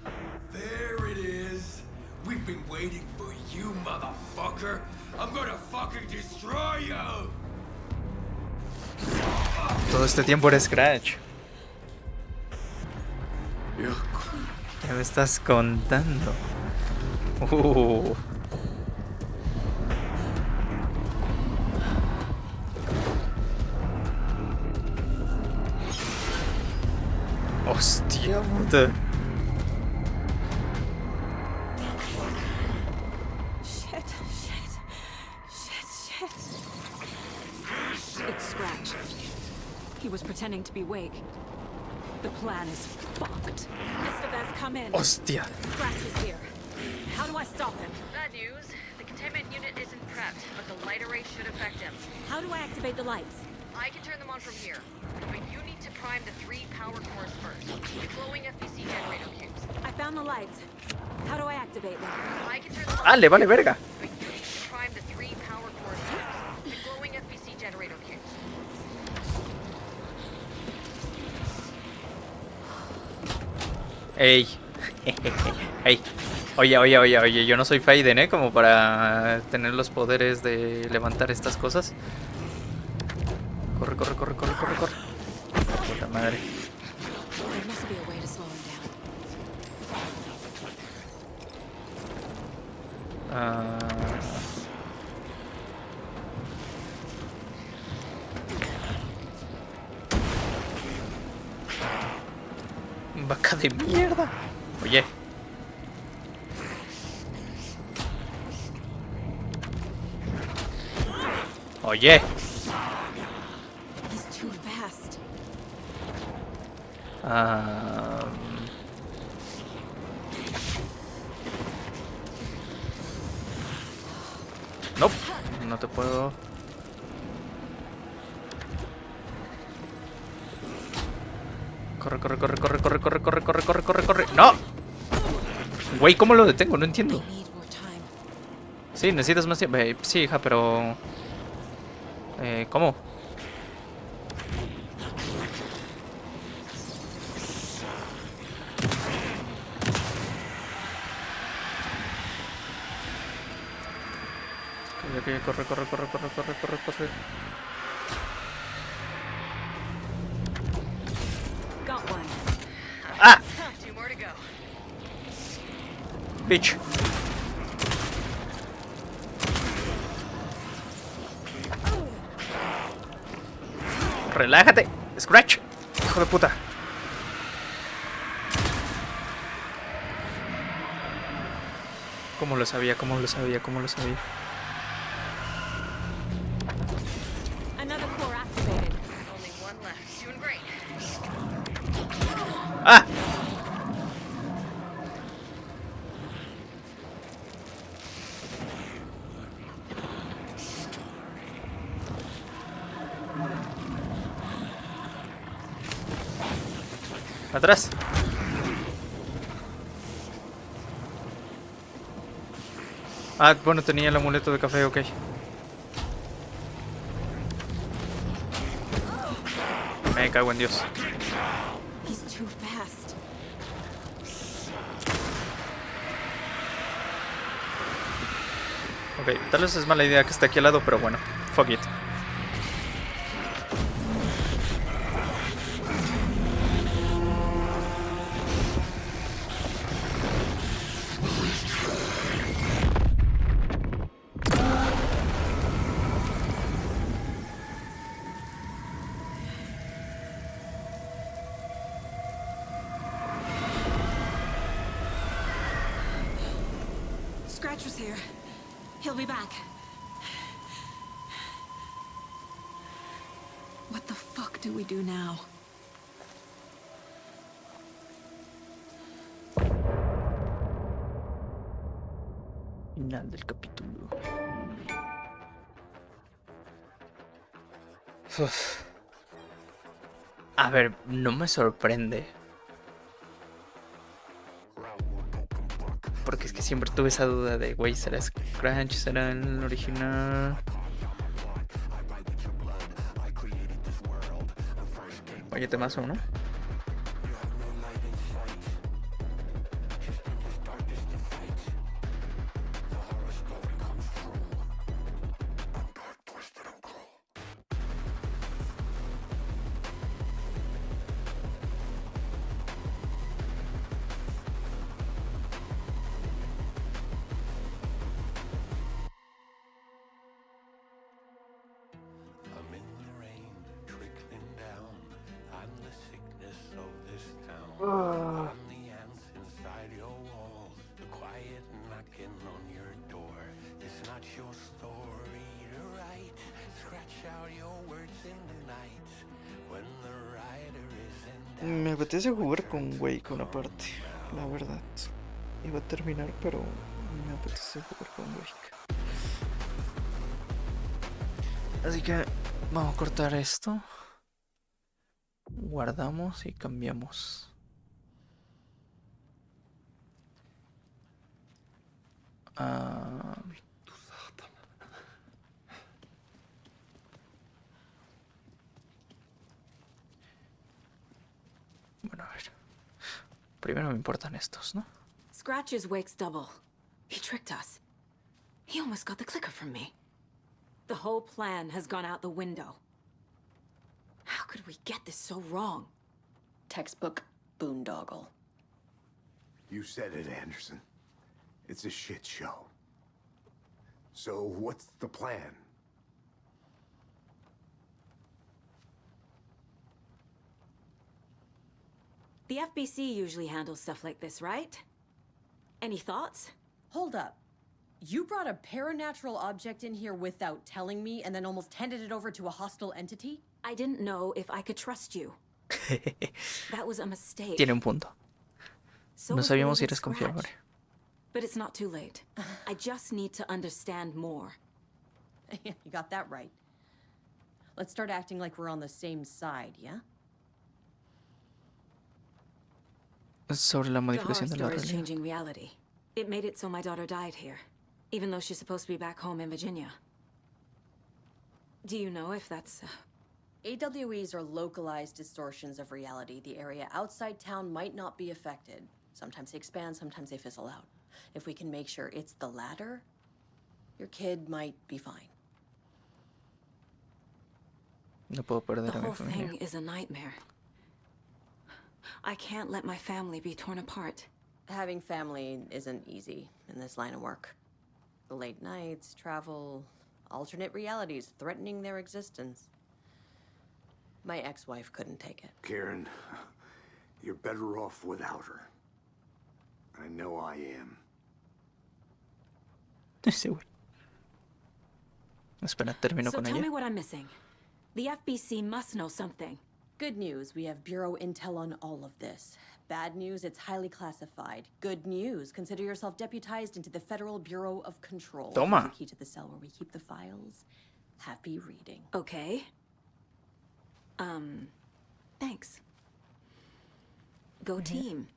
Speaker 8: There it is! We've been waiting for you, motherfucker! I'm gonna fucking destroy you!
Speaker 1: Todo este tiempo era Scratch. ¿Qué me estás contando? Hostia puta.
Speaker 3: Shit. It's Scratch. He was pretending to be awake. The plan is fucked. Estevez, come in.
Speaker 1: Hostia.
Speaker 3: Scratch is here. How do I stop him?
Speaker 7: Bad news. The containment unit isn't prepped, but the light array should affect him.
Speaker 3: How do I activate the lights?
Speaker 7: I can turn them on from here, but you need to prime the 3 power cores first. The glowing FBC generator cubes.
Speaker 3: I found the lights. How do I activate them?
Speaker 7: I can turn them on.
Speaker 1: Ah, le vale verga.
Speaker 7: But you need to prime the 3 power cores first. The glowing FBC generator cubes.
Speaker 1: Ey. Ey. Oye, yo no soy Faiden, ¿eh? Como para tener los poderes de levantar estas cosas. Corre. Puta madre.
Speaker 3: There must be a way to slow him down.
Speaker 1: Vaca de mierda. Oye.
Speaker 3: He's too fast.
Speaker 1: Nope, no te puedo. Corre. ¡No! Güey, ¿cómo lo detengo? No entiendo. Sí, necesitas más tiempo. Sí, hija, pero... ¿cómo? Corre.
Speaker 3: Got one.
Speaker 1: ¡Ah!
Speaker 7: 2 more to go.
Speaker 1: Bitch. Relájate, Scratch. Hijo de puta. ¿Cómo lo sabía?
Speaker 3: Another core activated.
Speaker 7: Only one left. Doing great.
Speaker 1: ¡Ah! Atrás. Ah, bueno, tenía el amuleto de café, ok. Me cago en Dios.
Speaker 3: He's too fast.
Speaker 1: Ok, tal vez es mala idea que esté aquí al lado, pero bueno, fuck it.
Speaker 3: Scratch was here. He'll be back. What the fuck do we do now?
Speaker 1: Final del capítulo. Uf. A ver, no me sorprende. Porque es que siempre tuve esa duda de, güey, ¿será Scratch? ¿Será el original? Oye, temazo, ¿no? Me apetece jugar con Wake una parte, la verdad. Iba a terminar, pero me apetece jugar con Wake. Así que vamos a cortar esto. Guardamos y cambiamos. Bueno, a ver. Primero me importan estos, ¿no?
Speaker 3: Scratch is Wake's double. He tricked us. He almost got the clicker from me. The whole plan has gone out the window. How could we get this so wrong?
Speaker 4: Textbook boondoggle.
Speaker 5: You said it, Anderson. It's a shit show. So what's the plan?
Speaker 3: The FBC usually handles stuff like this, right? Any thoughts?
Speaker 4: Hold up. You brought a paranatural object in here without telling me and then almost handed it over to a hostile entity?
Speaker 3: I didn't know if I could trust you. That was a mistake.
Speaker 1: Tiene un punto. No sabíamos si eres confiable.
Speaker 3: But it's not too late. I just need to understand more.
Speaker 4: You got that right. Let's start acting like we're on the same side, yeah?
Speaker 1: Sobre la modificación de la
Speaker 3: The horror story is
Speaker 1: realidad.
Speaker 3: changing reality. It made it so my daughter died here, even though she's supposed to be back home in Virginia. Do you know if that's...
Speaker 4: AWEs are localized distortions of reality. The area outside town might not be affected. Sometimes they expand, sometimes they fizzle out. If we can make sure it's the latter, your kid might be fine.
Speaker 1: No puedo perder
Speaker 3: The
Speaker 1: a mi
Speaker 3: whole
Speaker 1: familia.
Speaker 3: thing is a nightmare. I can't let my family be torn apart.
Speaker 4: Having family isn't easy in this line of work. The late nights, travel, alternate realities threatening their existence. My ex-wife couldn't take it.
Speaker 5: Karen, you're better off without her. I know I am.
Speaker 1: Sí, güey. Espera, termino
Speaker 3: So
Speaker 1: con
Speaker 3: tell
Speaker 1: ella.
Speaker 3: me what I'm missing. The FBC must know something.
Speaker 4: Good news, we have Bureau intel on all of this. Bad news, it's highly classified. Good news, consider yourself deputized into the Federal Bureau of Control.
Speaker 1: Toma.
Speaker 4: Here's the key to the cell where we keep the files. Happy reading.
Speaker 3: Okay. Thanks. Go team.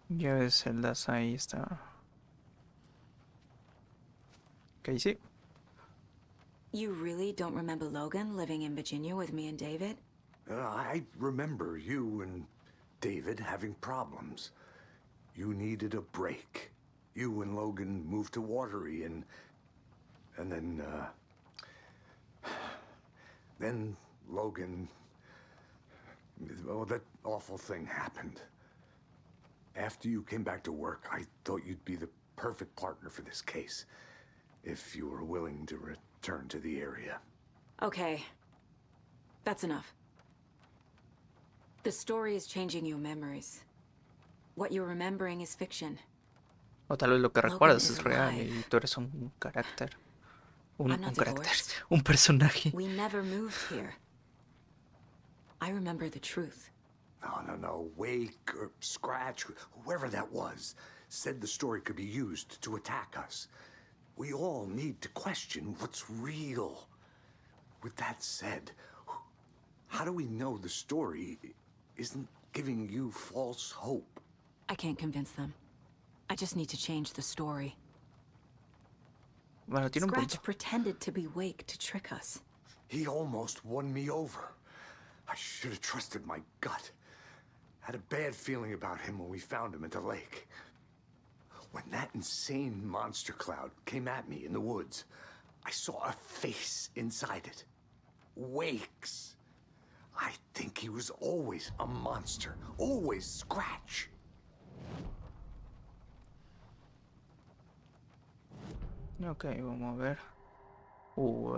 Speaker 1: Llave de celdas, ahí está. Casey.
Speaker 3: You really don't remember Logan living in Virginia with me and David?
Speaker 5: I remember you and David having problems. You needed a break. You and Logan moved to Watery and then Logan, oh, that awful thing happened. After you came back to work, I thought you'd be the perfect partner for this case, if you were willing to return to the area.
Speaker 3: Okay. That's enough. The story is changing your memories. What you're remembering is fiction.
Speaker 1: O tal vez lo que
Speaker 3: Logan
Speaker 1: recuerdas
Speaker 3: is
Speaker 1: es real
Speaker 3: alive.
Speaker 1: y tú eres un carácter. Un
Speaker 3: I'm not
Speaker 1: carácter.
Speaker 3: divorced.
Speaker 1: Un personaje.
Speaker 3: We never moved here. I remember the truth.
Speaker 5: No. Wake or Scratch, whoever that was, said the story could be used to attack us. We all need to question what's real. With that said, how do we know the story isn't giving you false hope?
Speaker 3: I can't convince them. I just need to change the story.
Speaker 1: Bueno, tiene un punto.
Speaker 3: Scratch pretended to be Wake to trick us.
Speaker 5: He almost won me over. I should have trusted my gut. Had a bad feeling about him when we found him at the lake. When that insane monster cloud came at me in the woods, I saw a face inside it. Wake's. I think he was always a monster. Always Scratch.
Speaker 1: Ok, vamos a ver.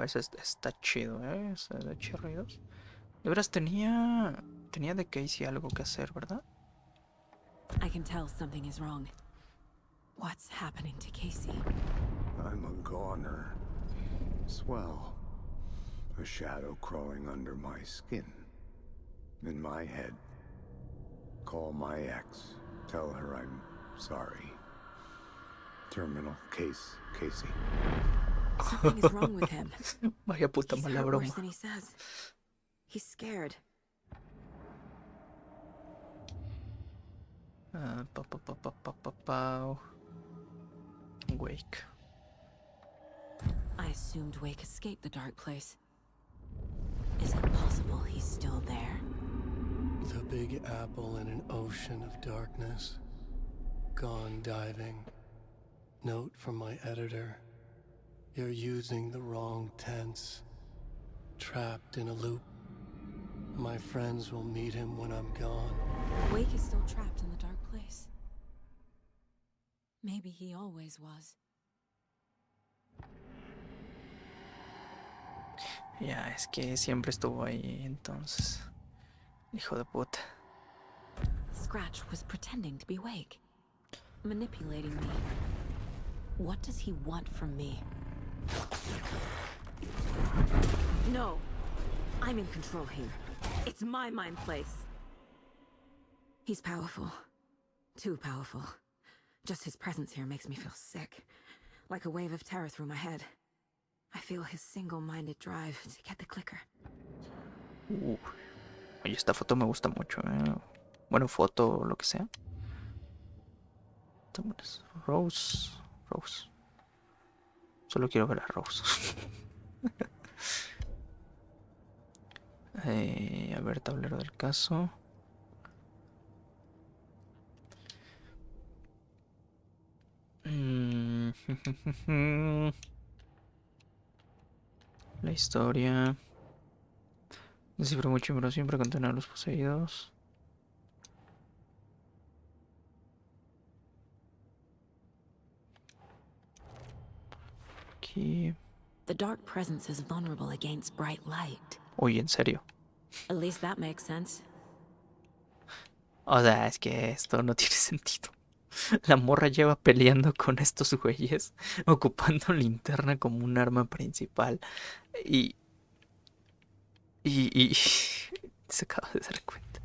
Speaker 1: Ese está chido, ese de chirridos. De veras tenía de Casey algo que hacer, ¿verdad?
Speaker 3: I can tell something is wrong. What's happening to Casey?
Speaker 5: I'm a goner. Swell. A shadow crawling under my skin. In my head. Call my ex. Tell her I'm sorry. Terminal case, Casey.
Speaker 3: Something is wrong with him.
Speaker 1: Vaya puta
Speaker 3: He's
Speaker 1: mala
Speaker 3: hurt
Speaker 1: broma.
Speaker 3: worse than he says. He's scared.
Speaker 1: Wake.
Speaker 3: I assumed Wake escaped the dark place. Is it possible he's still there?
Speaker 9: The Big Apple in an ocean of darkness. Gone diving. Note from my editor. You're using the wrong tense. Trapped in a loop. My friends will meet him when I'm gone.
Speaker 3: Wake is still trapped in the dark place. Maybe he always was.
Speaker 1: Ya, es que siempre estuvo ahí, entonces. Hijo de puta.
Speaker 3: Scratch was pretending to be Wake. Manipulating me. What does he want from me? No. I'm in control here. It's my mind place. He's powerful. Too powerful. Just his presence here makes me feel sick. Like a wave of terror through my head. I feel his single-minded drive to get the clicker.
Speaker 1: Oye, esta foto me gusta mucho, Bueno, foto o lo que sea. Rose. Solo quiero ver a Rose. A ver, tablero del caso. La historia. Descifro mucho, pero siempre contener a los poseídos. Aquí.
Speaker 3: The dark presence is vulnerable against bright light.
Speaker 1: Oye, en serio.
Speaker 3: At least that makes sense.
Speaker 1: O sea, es que esto no tiene sentido. La morra lleva peleando con estos güeyes, ocupando linterna como un arma principal. Y se acaba de dar cuenta.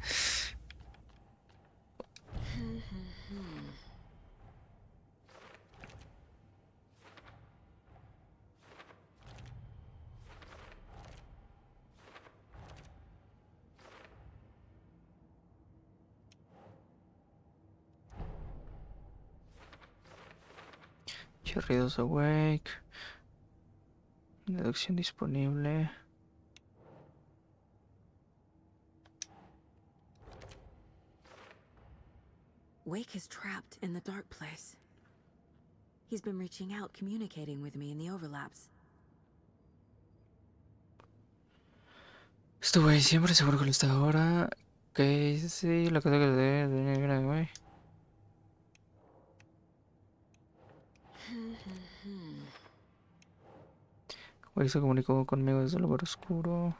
Speaker 1: Chirridos awake. Deducción disponible.
Speaker 3: Wake is trapped in the dark place. He's been reaching out, communicating with me in the overlaps.
Speaker 1: Esto güey, siempre seguro que lo está ahora. Que sí, la cosa que de güey. Güey se comunicó conmigo desde el lugar oscuro.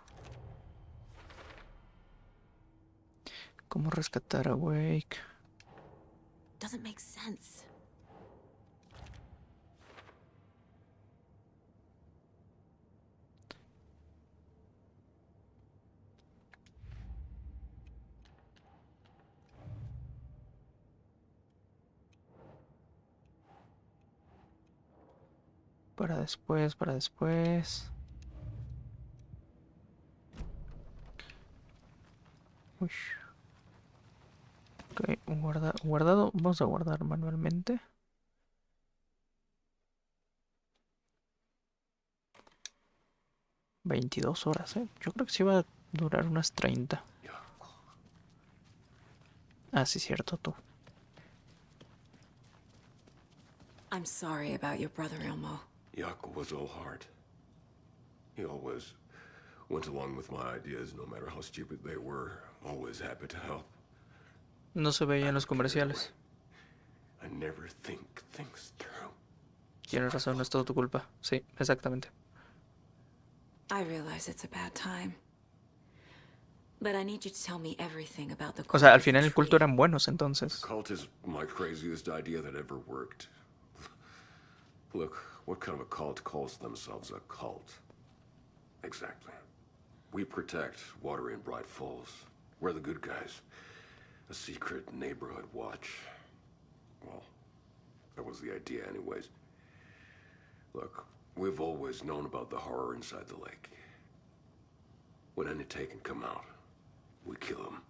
Speaker 1: ¿Cómo rescatar a Wake?
Speaker 3: Doesn't make sense.
Speaker 1: Para después, para después. Uy. Ok, guardado. Vamos a guardar manualmente. $22, ¿eh? Yo creo que sí va a durar unas 30. Ah, sí, cierto, tú.
Speaker 3: I'm sorry about your brother, Elmo.
Speaker 8: Yaku was all heart. He always went along with my ideas, no matter how stupid they were. Always happy to help.
Speaker 1: No se veía en los comerciales.
Speaker 8: I never think things through.
Speaker 1: Tienes razón, no es todo tu culpa. Sí, exactamente.
Speaker 3: I realize it's a bad time. But I need you to tell me everything about the
Speaker 1: O sea, al
Speaker 3: cult
Speaker 1: final
Speaker 3: of
Speaker 1: el
Speaker 3: the
Speaker 1: culto
Speaker 3: tree.
Speaker 1: eran buenos, entonces.
Speaker 8: Cult is my craziest idea that ever worked. Look, what kind of a cult calls themselves a cult? Exactly. We protect water in Bright Falls. We're the good guys. A secret neighborhood watch. Well, that was the idea anyways. Look, we've always known about the horror inside the lake. When any Taken come out, we kill them.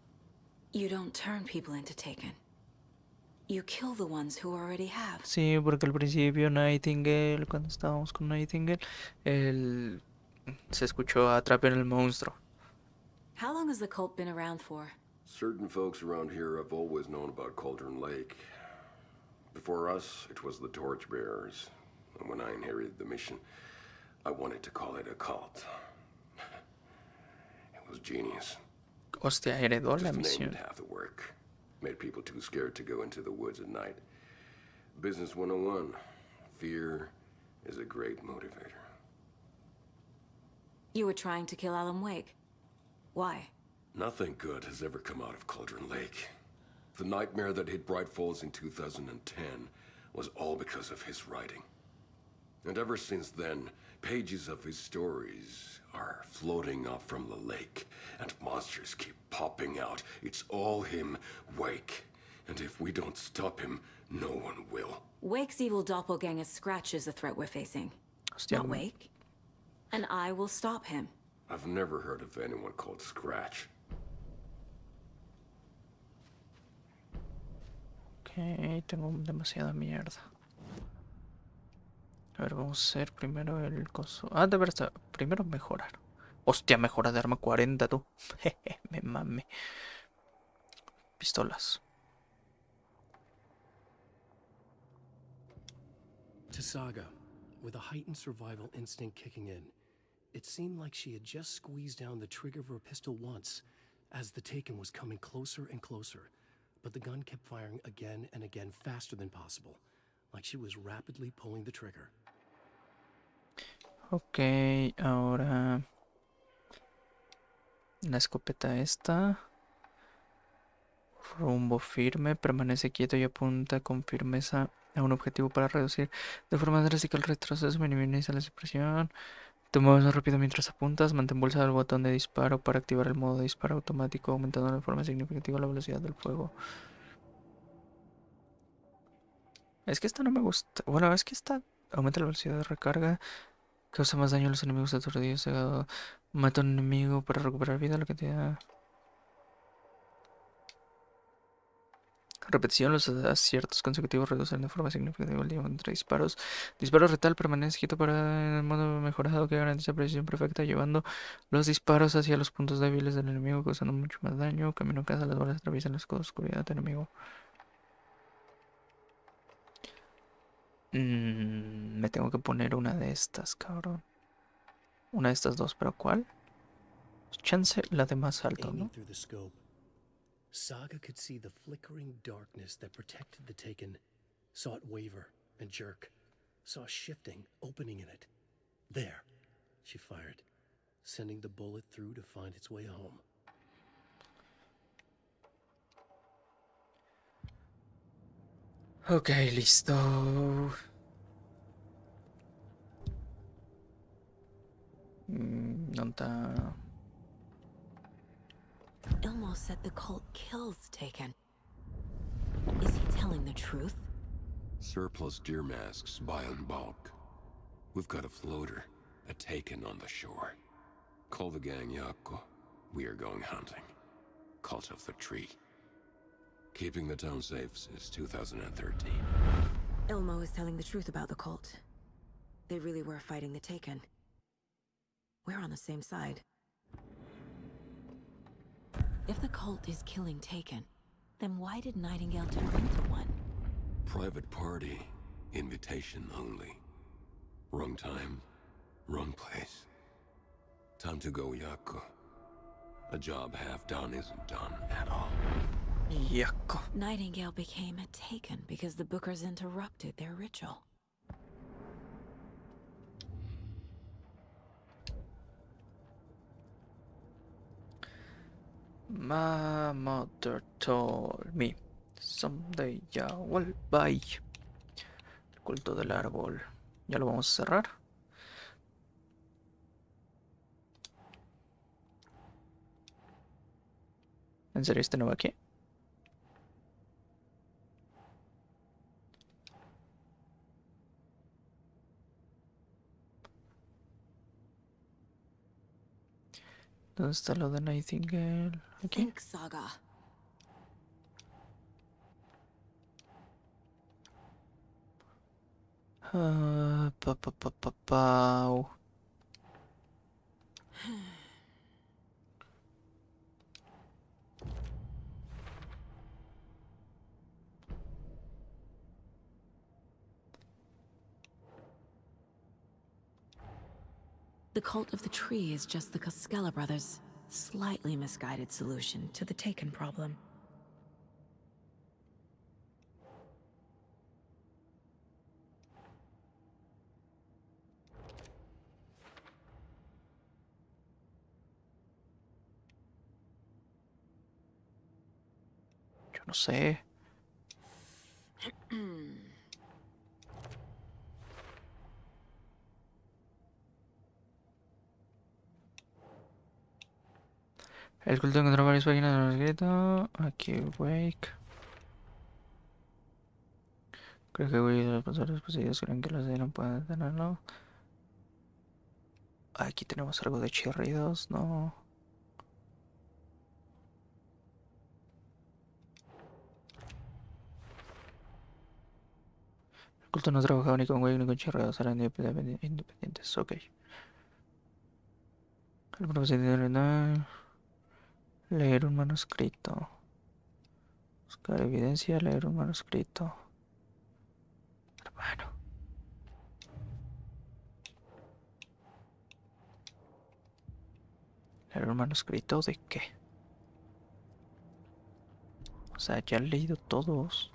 Speaker 3: You don't turn people into Taken. You kill the ones who already have.
Speaker 1: Sí, porque al principio Nightingale, cuando estábamos con Nightingale, se escuchó atrapen el monstruo.
Speaker 3: How long has the cult been around for?
Speaker 8: Certain folks around here have always known about Cauldron Lake. Before us, it was the Torchbearers. And when I inherited the mission, I wanted to call it a cult. It was genius.
Speaker 1: Hostia, heredó la
Speaker 8: Just named
Speaker 1: misión.
Speaker 8: half the work. Made people too scared to go into the woods at night. Business 101. Fear is a great motivator.
Speaker 3: You were trying to kill Alan Wake. Why?
Speaker 8: Nothing good has ever come out of Cauldron Lake. The nightmare that hit Bright Falls in 2010 was all because of his writing. And ever since then, pages of his stories are floating up from the lake, and monsters keep popping out. It's all him, Wake. And if we don't stop him, no one will.
Speaker 3: Wake's evil doppelganger Scratch is the threat we're facing.
Speaker 1: Hostia,
Speaker 3: Not Wake. And I will stop him.
Speaker 8: I've never heard of anyone called Scratch.
Speaker 1: Ok, tengo demasiada mierda. A ver, vamos a hacer primero el coso. Ah, de verdad, primero mejorar. Hostia, mejora de arma 40, tú. Jeje, me mame. Pistolas.
Speaker 9: To Saga, with a heightened survival instinct kicking in, it seemed like she had just squeezed down the trigger of her pistol once, as the Taken was coming closer and closer. But the gun kept firing again and again faster than possible, like she was rapidly pulling the trigger.
Speaker 1: Ok, ahora la escopeta esta. Rumbo firme, permanece quieto y apunta con firmeza a un objetivo para reducir de forma drástica el retroceso, minimiza la expresión. Te mueves más rápido mientras apuntas, mantén pulsado el botón de disparo para activar el modo de disparo automático, aumentando de forma significativa la velocidad del fuego. Es que esta no me gusta. Bueno, es que esta aumenta la velocidad de recarga, causa más daño a los enemigos aturdidos, mata a un enemigo para recuperar vida, lo que te da. Repetición, los aciertos consecutivos reducen de forma significativa el tiempo entre disparos. Disparo retal permanece quieto para el modo mejorado que garantiza precisión perfecta, llevando los disparos hacia los puntos débiles del enemigo, causando mucho más daño. Camino casa, las balas atraviesan la oscuridad del enemigo. Me tengo que poner una de estas, cabrón. Una de estas dos, pero ¿cuál? Chance la de más alto, ¿no?
Speaker 9: Saga could see the flickering darkness that protected the Taken, saw it waver and jerk, saw a shifting opening in it. There, she fired, sending the bullet through to find its way home.
Speaker 1: Ok, listo. ¿Dónde está?
Speaker 3: Ilmo said the cult kills Taken. Is he telling the truth?
Speaker 8: Surplus deer masks buy in bulk. We've got a floater, a Taken on the shore. Call the gang Yako. We are going hunting. Cult of the Tree. Keeping the town safe since 2013.
Speaker 3: Ilmo is telling the truth about the cult. They really were fighting the Taken. We're on the same side. If the cult is killing Taken, then why did Nightingale turn into one?
Speaker 8: Private party. Invitation only. Wrong time. Wrong place. Time to go, Yako. A job half done isn't done at all.
Speaker 1: Yako.
Speaker 3: Nightingale became a Taken because the Bookers interrupted their ritual.
Speaker 1: My mother told me someday I will buy. El culto del árbol. Ya lo vamos a cerrar. ¿En serio este no va aquí? ¿Dónde está lo de Nightingale? Aquí.
Speaker 3: Think Saga.
Speaker 1: Pau.
Speaker 3: The cult of the tree is just the Costello brothers' slightly misguided solution to the Taken problem.
Speaker 1: Yo no sé. El culto encontró varias páginas de manuscrito. Aquí, Wake. Creo que voy a los profesores poseídos creen que los de no pueden detenerlo. Aquí tenemos algo de chirridos, ¿no? El culto no trabajaba ni con Wake ni con chirridos, eran independientes, ok. El propósito de leer un manuscrito. Buscar evidencia, leer un manuscrito. Hermano. ¿Leer un manuscrito de qué? O sea, ya han leído todos.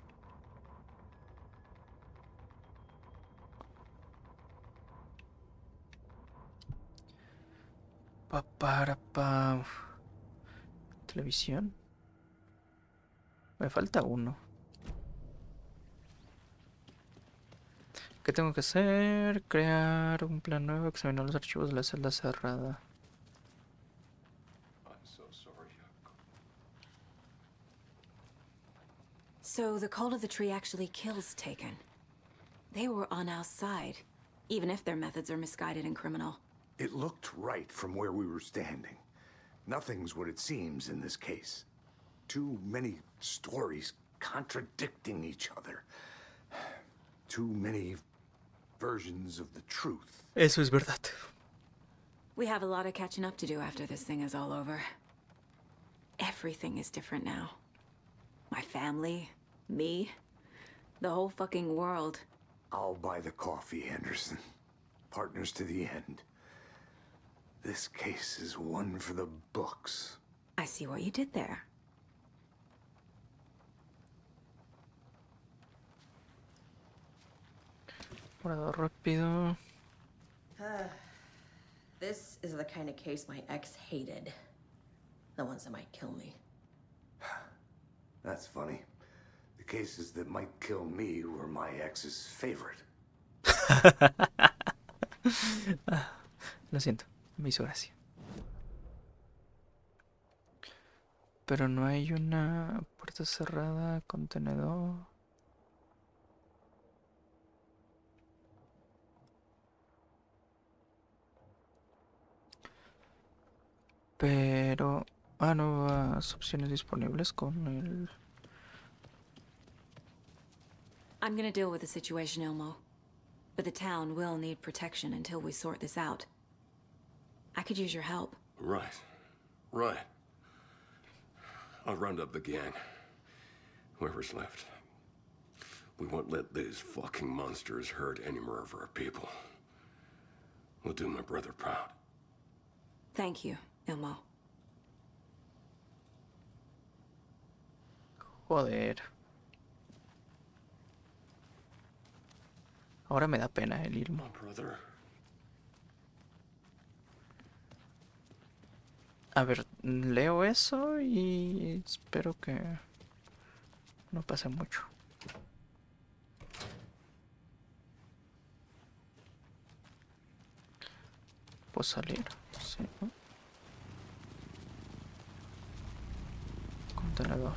Speaker 1: Pa. Televisión. Me falta uno. ¿Qué tengo que hacer? Crear un plan nuevo, examinar los archivos de la celda cerrada.
Speaker 8: I'm so sorry, Yako.
Speaker 3: So the cult of the tree actually kills Taken. They were on our side, even if their methods are misguided and criminal.
Speaker 5: It looked right from where we were standing. Nothing's what it seems in this case. Too many stories contradicting each other. Too many versions of the truth.
Speaker 1: Eso es verdad.
Speaker 3: We have a lot of catching up to do after this thing is all over. Everything is different now. My family, me, the whole fucking world.
Speaker 5: I'll buy the coffee, Anderson. Partners to the end. This case is one for the books.
Speaker 3: I see what you did there.
Speaker 1: Guardado rápido.
Speaker 4: This is the kind of case my ex hated. The ones that might kill me.
Speaker 5: That's funny. The cases that might kill me were my ex's favorite.
Speaker 1: Lo siento, me hizo gracia. Pero no hay una puerta cerrada, contenedor. Pero... nuevas opciones disponibles con el...
Speaker 3: I'm gonna deal with the situation, Ilmo. But the town will need protection until we sort this out. I could use your help.
Speaker 8: Right. Right. I'll round up the gang. Whoever's left. We won't let these fucking monsters hurt any more of our people. We'll do my brother proud.
Speaker 3: Thank you, Ilmo.
Speaker 1: Joder. Ahora me da pena el Ilmo.
Speaker 8: My brother.
Speaker 1: A ver, leo eso y espero que no pase mucho. ¿Puedo salir? Sí, ¿no? Contenedor.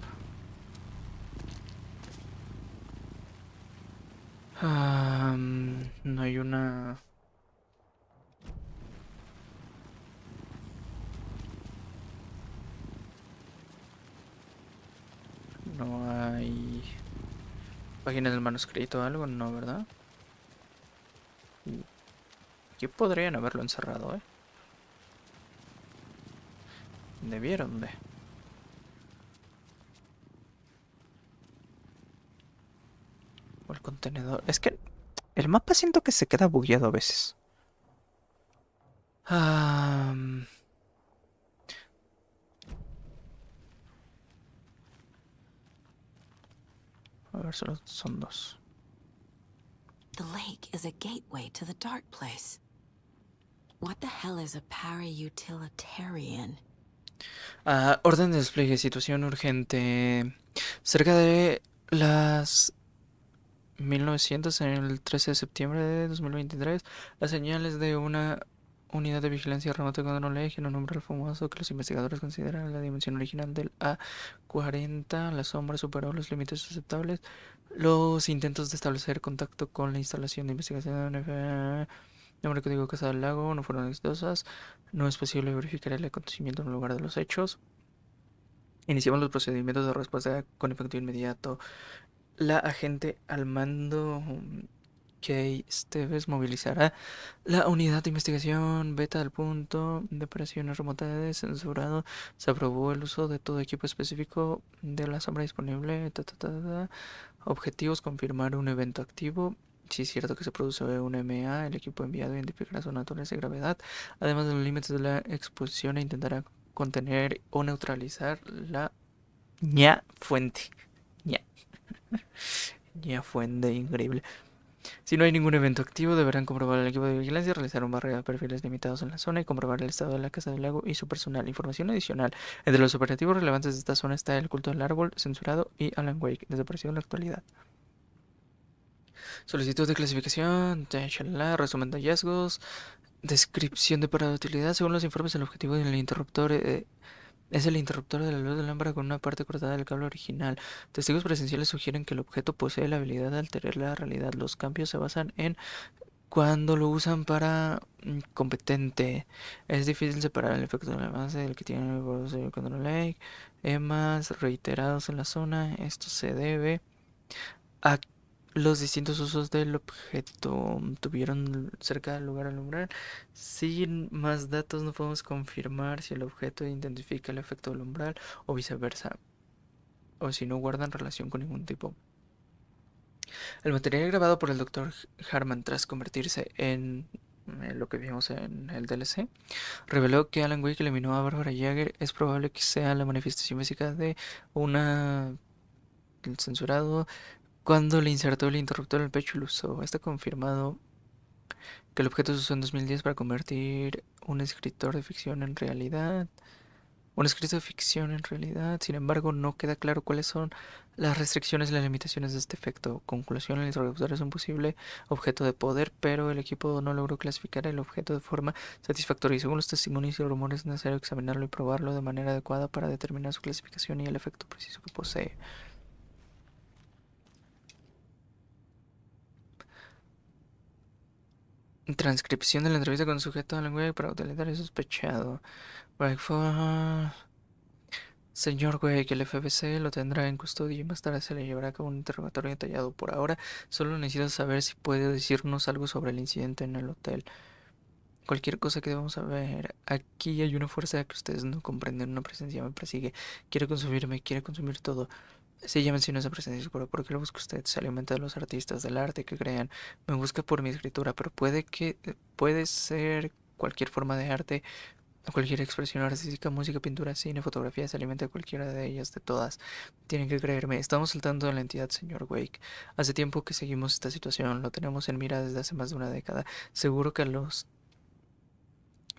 Speaker 1: No hay una... No hay... páginas del manuscrito o algo, no, ¿verdad? Aquí podrían haberlo encerrado, ¿eh? Debieron de... O el contenedor... Es que el mapa siento que se queda bugueado a veces. A ver, solo son dos.
Speaker 3: The lake is a gateway to the dark place. What the hell is a para-utilitarian?
Speaker 1: Orden de despliegue, situación urgente. Cerca de las 1900, en el 13 de septiembre de 2023, las señales de una unidad de vigilancia remota con un eje en un umbral famoso que los investigadores consideran la dimensión original del A40. La sombra superó los límites aceptables. Los intentos de establecer contacto con la instalación de investigación nombre código Casa del Lago no fueron exitosas. No es posible verificar el acontecimiento en el lugar de los hechos. Iniciamos los procedimientos de respuesta con efecto inmediato. La agente al mando Kay Steves movilizará la unidad de investigación beta del punto de operaciones remota de censurado. Se aprobó el uso de todo equipo específico de la sombra disponible. Objetivos: confirmar un evento activo. Si es cierto que se produce un MA, el equipo enviado identificará su naturaleza y gravedad, además de los límites de la exposición, e intentará contener o neutralizar la fuente. Fuente, increíble. Si no hay ningún evento activo, deberán comprobar el equipo de vigilancia, realizar un barrido de perfiles limitados en la zona y comprobar el estado de la Casa del Lago y su personal. Información adicional: entre los operativos relevantes de esta zona está el culto del árbol, censurado y Alan Wake, desaparecido en la actualidad. Solicitud de clasificación, resumen de hallazgos, descripción de parada de utilidad. Según los informes, el objetivo del interruptor es el interruptor de la luz de lámpara con una parte cortada del cable original. Testigos presenciales sugieren que el objeto posee la habilidad de alterar la realidad. Los cambios se basan en cuando lo usan para competente. Es difícil separar el efecto del avance del que tiene el control lake. EMAs reiterados en la zona. Esto se debe a los distintos usos del objeto. Tuvieron cerca del lugar al umbral. Sin más datos no podemos confirmar si el objeto identifica el efecto del umbral o viceversa, o si no guardan relación con ningún tipo. El material grabado por el Dr. Harman tras convertirse en lo que vimos en el DLC reveló que Alan Wake eliminó a Barbara Jagger. Es probable que sea la manifestación física de el censurado cuando le insertó el interruptor en el pecho y lo usó. Está confirmado que el objeto se usó en 2010 para convertir un escritor de ficción en realidad. Un escrito de ficción en realidad. Sin embargo, no queda claro cuáles son las restricciones y las limitaciones de este efecto. Conclusión, el interruptor es un posible objeto de poder, pero el equipo no logró clasificar el objeto de forma satisfactoria. Y según los testimonios y rumores, es necesario examinarlo y probarlo de manera adecuada para determinar su clasificación y el efecto preciso que posee. Transcripción de la entrevista con el sujeto de lenguaje para utilizar el sospechado. Señor Wake, el FBC lo tendrá en custodia y más tarde se le llevará a cabo un interrogatorio detallado. Por ahora, solo necesito saber si puede decirnos algo sobre el incidente en el hotel. Cualquier cosa que debamos saber. Aquí hay una fuerza que ustedes no comprenden. Una presencia me persigue. Quiere consumirme, quiere consumir todo. Sí, ya mencioné esa presencia segura. ¿Por qué lo busca usted? Se alimenta de los artistas, del arte que crean. Me busca por mi escritura, pero puede ser cualquier forma de arte, cualquier expresión artística, música, pintura, cine, fotografía. Se alimenta de cualquiera de ellas, de todas. Tienen que creerme. Estamos saltando de la entidad, señor Wake. Hace tiempo que seguimos esta situación. Lo tenemos en mira desde hace más de una década. Seguro que a los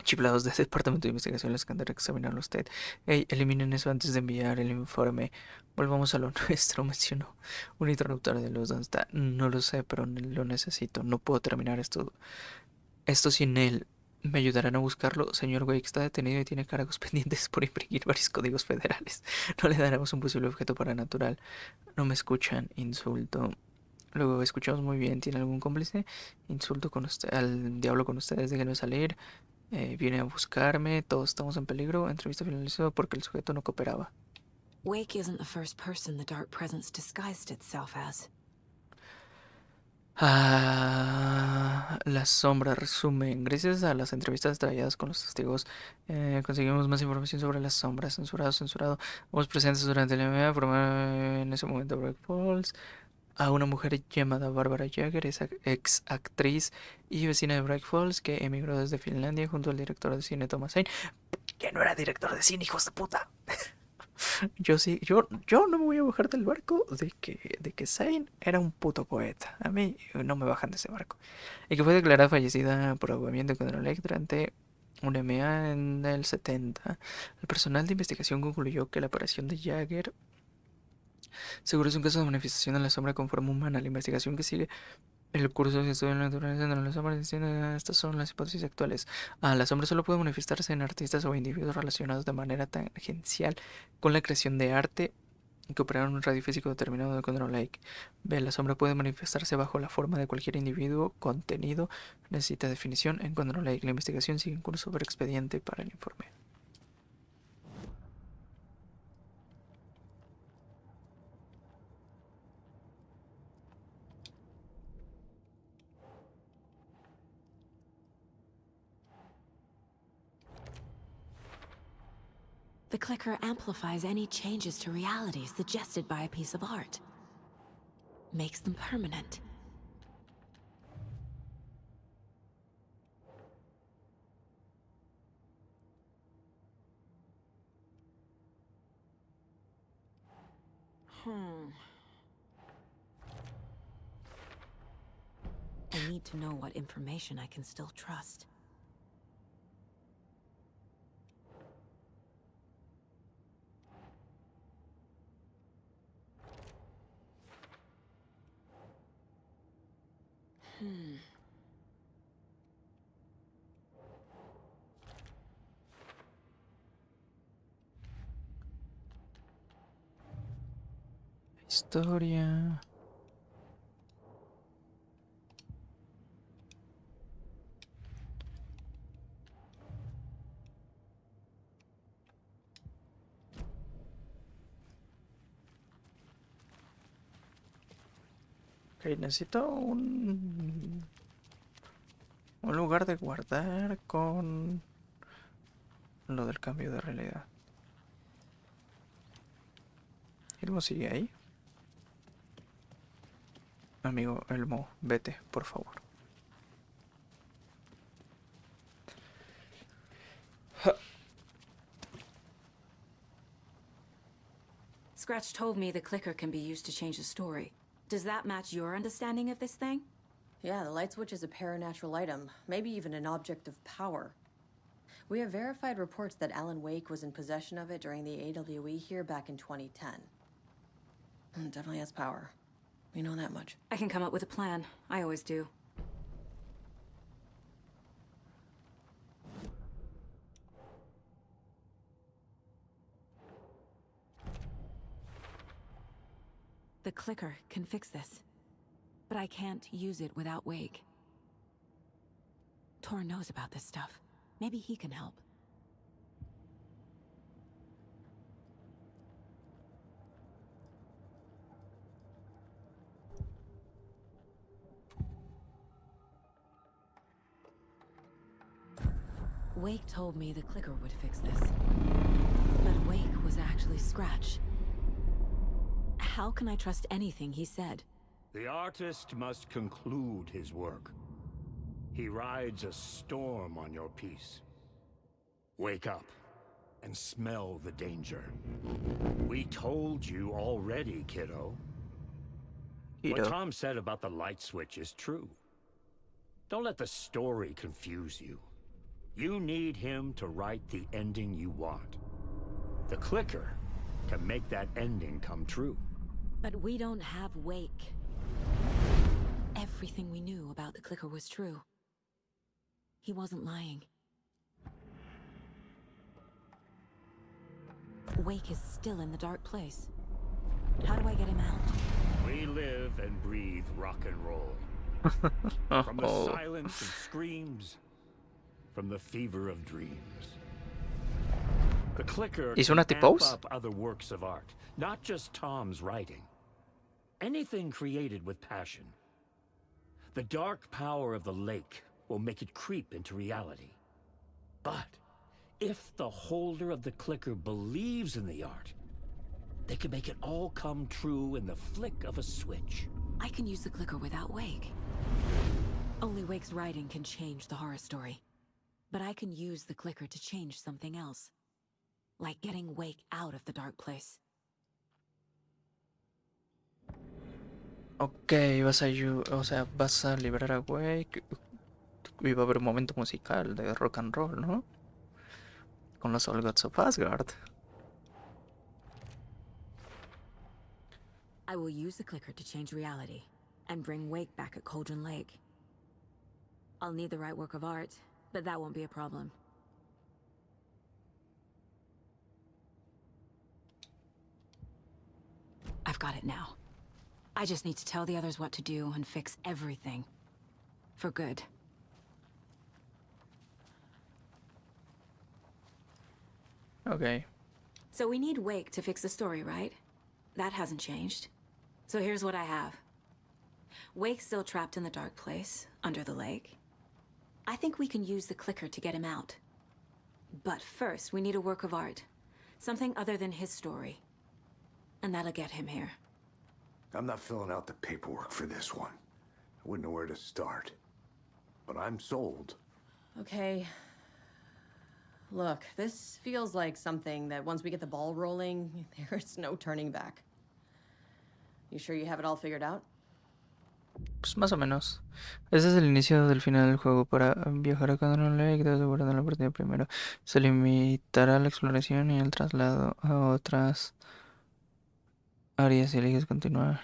Speaker 1: chiflados del Departamento de Investigación les encantará examinarlo a usted. Hey, eliminen eso antes de enviar el informe. Volvamos a lo nuestro, mencionó. Un interruptor de luz, ¿dónde está? No lo sé, pero lo necesito. No puedo terminar esto sin él. ¿Me ayudarán a buscarlo? Señor Wake está detenido y tiene cargos pendientes por infringir varios códigos federales. No le daremos un posible objeto paranatural. No me escuchan. Insulto. Luego escuchamos muy bien. ¿Tiene algún cómplice? Insulto con usted, al diablo con ustedes. Déjenme salir. Viene a buscarme, todos estamos en peligro. Entrevista finalizada porque el sujeto no cooperaba.
Speaker 3: Wake isn't the first person the dark presence disguised itself as.
Speaker 1: La sombra, resumen. Gracias a las entrevistas detalladas con los testigos, conseguimos más información sobre las sombras. Censurado. Hubo presentes durante la MMA, formaron en ese momento Break Falls. A una mujer llamada Barbara Jagger, esa ex actriz y vecina de Bright Falls, que emigró desde Finlandia junto al director de cine Thomas Zane, que no era director de cine, hijos de puta. Yo no me voy a bajar del barco de que Zane era un puto poeta. A mí no me bajan de ese barco. Y que fue declarada fallecida por ahogamiento contra Electra ante un MA en el 70. El personal de investigación concluyó que la aparición de Jagger seguro es un caso de manifestación de la sombra con forma humana. La investigación que sigue el curso de estudio de la naturaleza de las sombras dice, estas son las hipótesis actuales. La sombra solo puede manifestarse en artistas o individuos relacionados de manera tangencial con la creación de arte que operan un radio físico determinado de Control Lake. B. La sombra puede manifestarse bajo la forma de cualquier individuo. Contenido necesita definición en Control Lake. La investigación sigue en curso. Ver expediente para el informe.
Speaker 3: The clicker amplifies any changes to reality suggested by a piece of art. Makes them permanent. I need to know what information I can still trust.
Speaker 1: Historia. Ok, necesito un lugar de guardar con lo del cambio de realidad. ¿Elmo sigue ahí? Amigo Elmo, vete, por favor.
Speaker 3: Scratch told me the clicker can be used to change the story. Does that match your understanding of this thing?
Speaker 4: Yeah, the light switch is a paranatural item, maybe even an object of power. We have verified reports that Alan Wake was in possession of it during the AWE here back in 2010. It definitely has power. We know that much.
Speaker 3: I can come up with a plan. I always do. The clicker can fix this. But I can't use it without Wake. Tor knows about this stuff. Maybe he can help. Wake told me the clicker would fix this. But Wake was actually Scratch. How can I trust anything he said?
Speaker 11: The artist must conclude his work. He rides a storm on your piece. Wake up and smell the danger. We told you already, kiddo. What Tom said about the light switch is true. Don't let the story confuse you. You need him to write the ending you want. The clicker can make that ending come true.
Speaker 3: But we don't have Wake. Everything we knew about the clicker was true. He wasn't lying. Wake is still in the dark place. How do I get him out?
Speaker 11: We live and breathe rock and roll. From the silence of screams, from the fever of dreams. The clicker can amp up other works of art, not just Tom's writing. Anything created with passion. The dark power of the lake will make it creep into reality. But if the holder of the clicker believes in the art, they can make it all come true in the flick of a switch.
Speaker 3: I can use the clicker without Wake. Only Wake's writing can change the horror story. But I can use the clicker to change something else. Like getting Wake out of the dark place.
Speaker 1: Ok, vas a liberar a Wake y va a haber un momento musical de rock and roll, ¿no? Con los All Gods of Asgard.
Speaker 3: I will use the clicker to change reality and bring Wake back at Cauldron Lake. I'll need the right work of art, but that won't be a problem. I've got it now. I just need to tell the others what to do and fix everything. For good.
Speaker 1: Okay.
Speaker 3: So we need Wake to fix the story, right? That hasn't changed. So here's what I have. Wake's still trapped in the dark place, under the lake. I think we can use the clicker to get him out. But first, we need a work of art. Something other than his story. And that'll get him here.
Speaker 5: I'm not filling out the paperwork for this one. I wouldn't know where to start. But I'm sold.
Speaker 4: Okay. Look, this feels like something that once we get the ball rolling, there's no turning back. You sure you have it all figured out?
Speaker 1: Pues más o menos. Ese es el inicio del final del juego. Para viajar a Cauldron Lake debes de guardar la partida primero. Se limitará la exploración y el traslado a otras áreas si eliges continuar.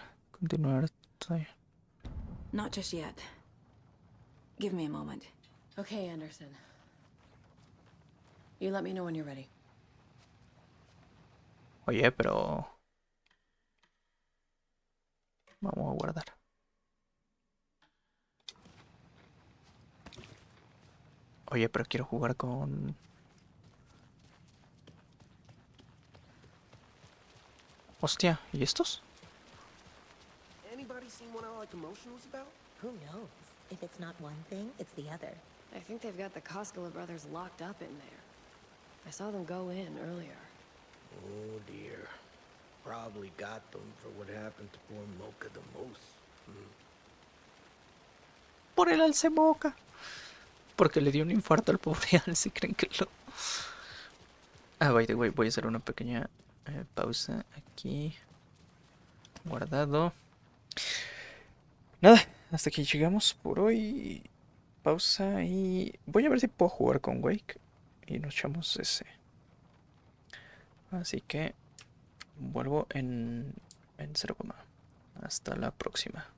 Speaker 3: Not just yet. Give me a moment.
Speaker 4: Okay, Anderson. You let me know when you're ready.
Speaker 1: Oye, pero... Vamos a guardar. Oye, pero quiero jugar con... Hostia, ¿y estos?
Speaker 12: Anybody seen what all the commotion was about?
Speaker 13: Who knows? If it's not one thing, it's the other.
Speaker 14: I think they've got the Koskela brothers locked up in there. I saw them go in earlier.
Speaker 12: Oh dear. Probably got them for what happened to poor Mocha the Moose.
Speaker 1: Por el alce boca. Porque le dio un infarto al pobre alce, creen que lo... Ah, by the way, voy a hacer una pequeña pausa aquí. Guardado. Nada, hasta aquí llegamos por hoy. Pausa y... Voy a ver si puedo jugar con Wake. y nos echamos ese. Así que vuelvo en 0, hasta la próxima.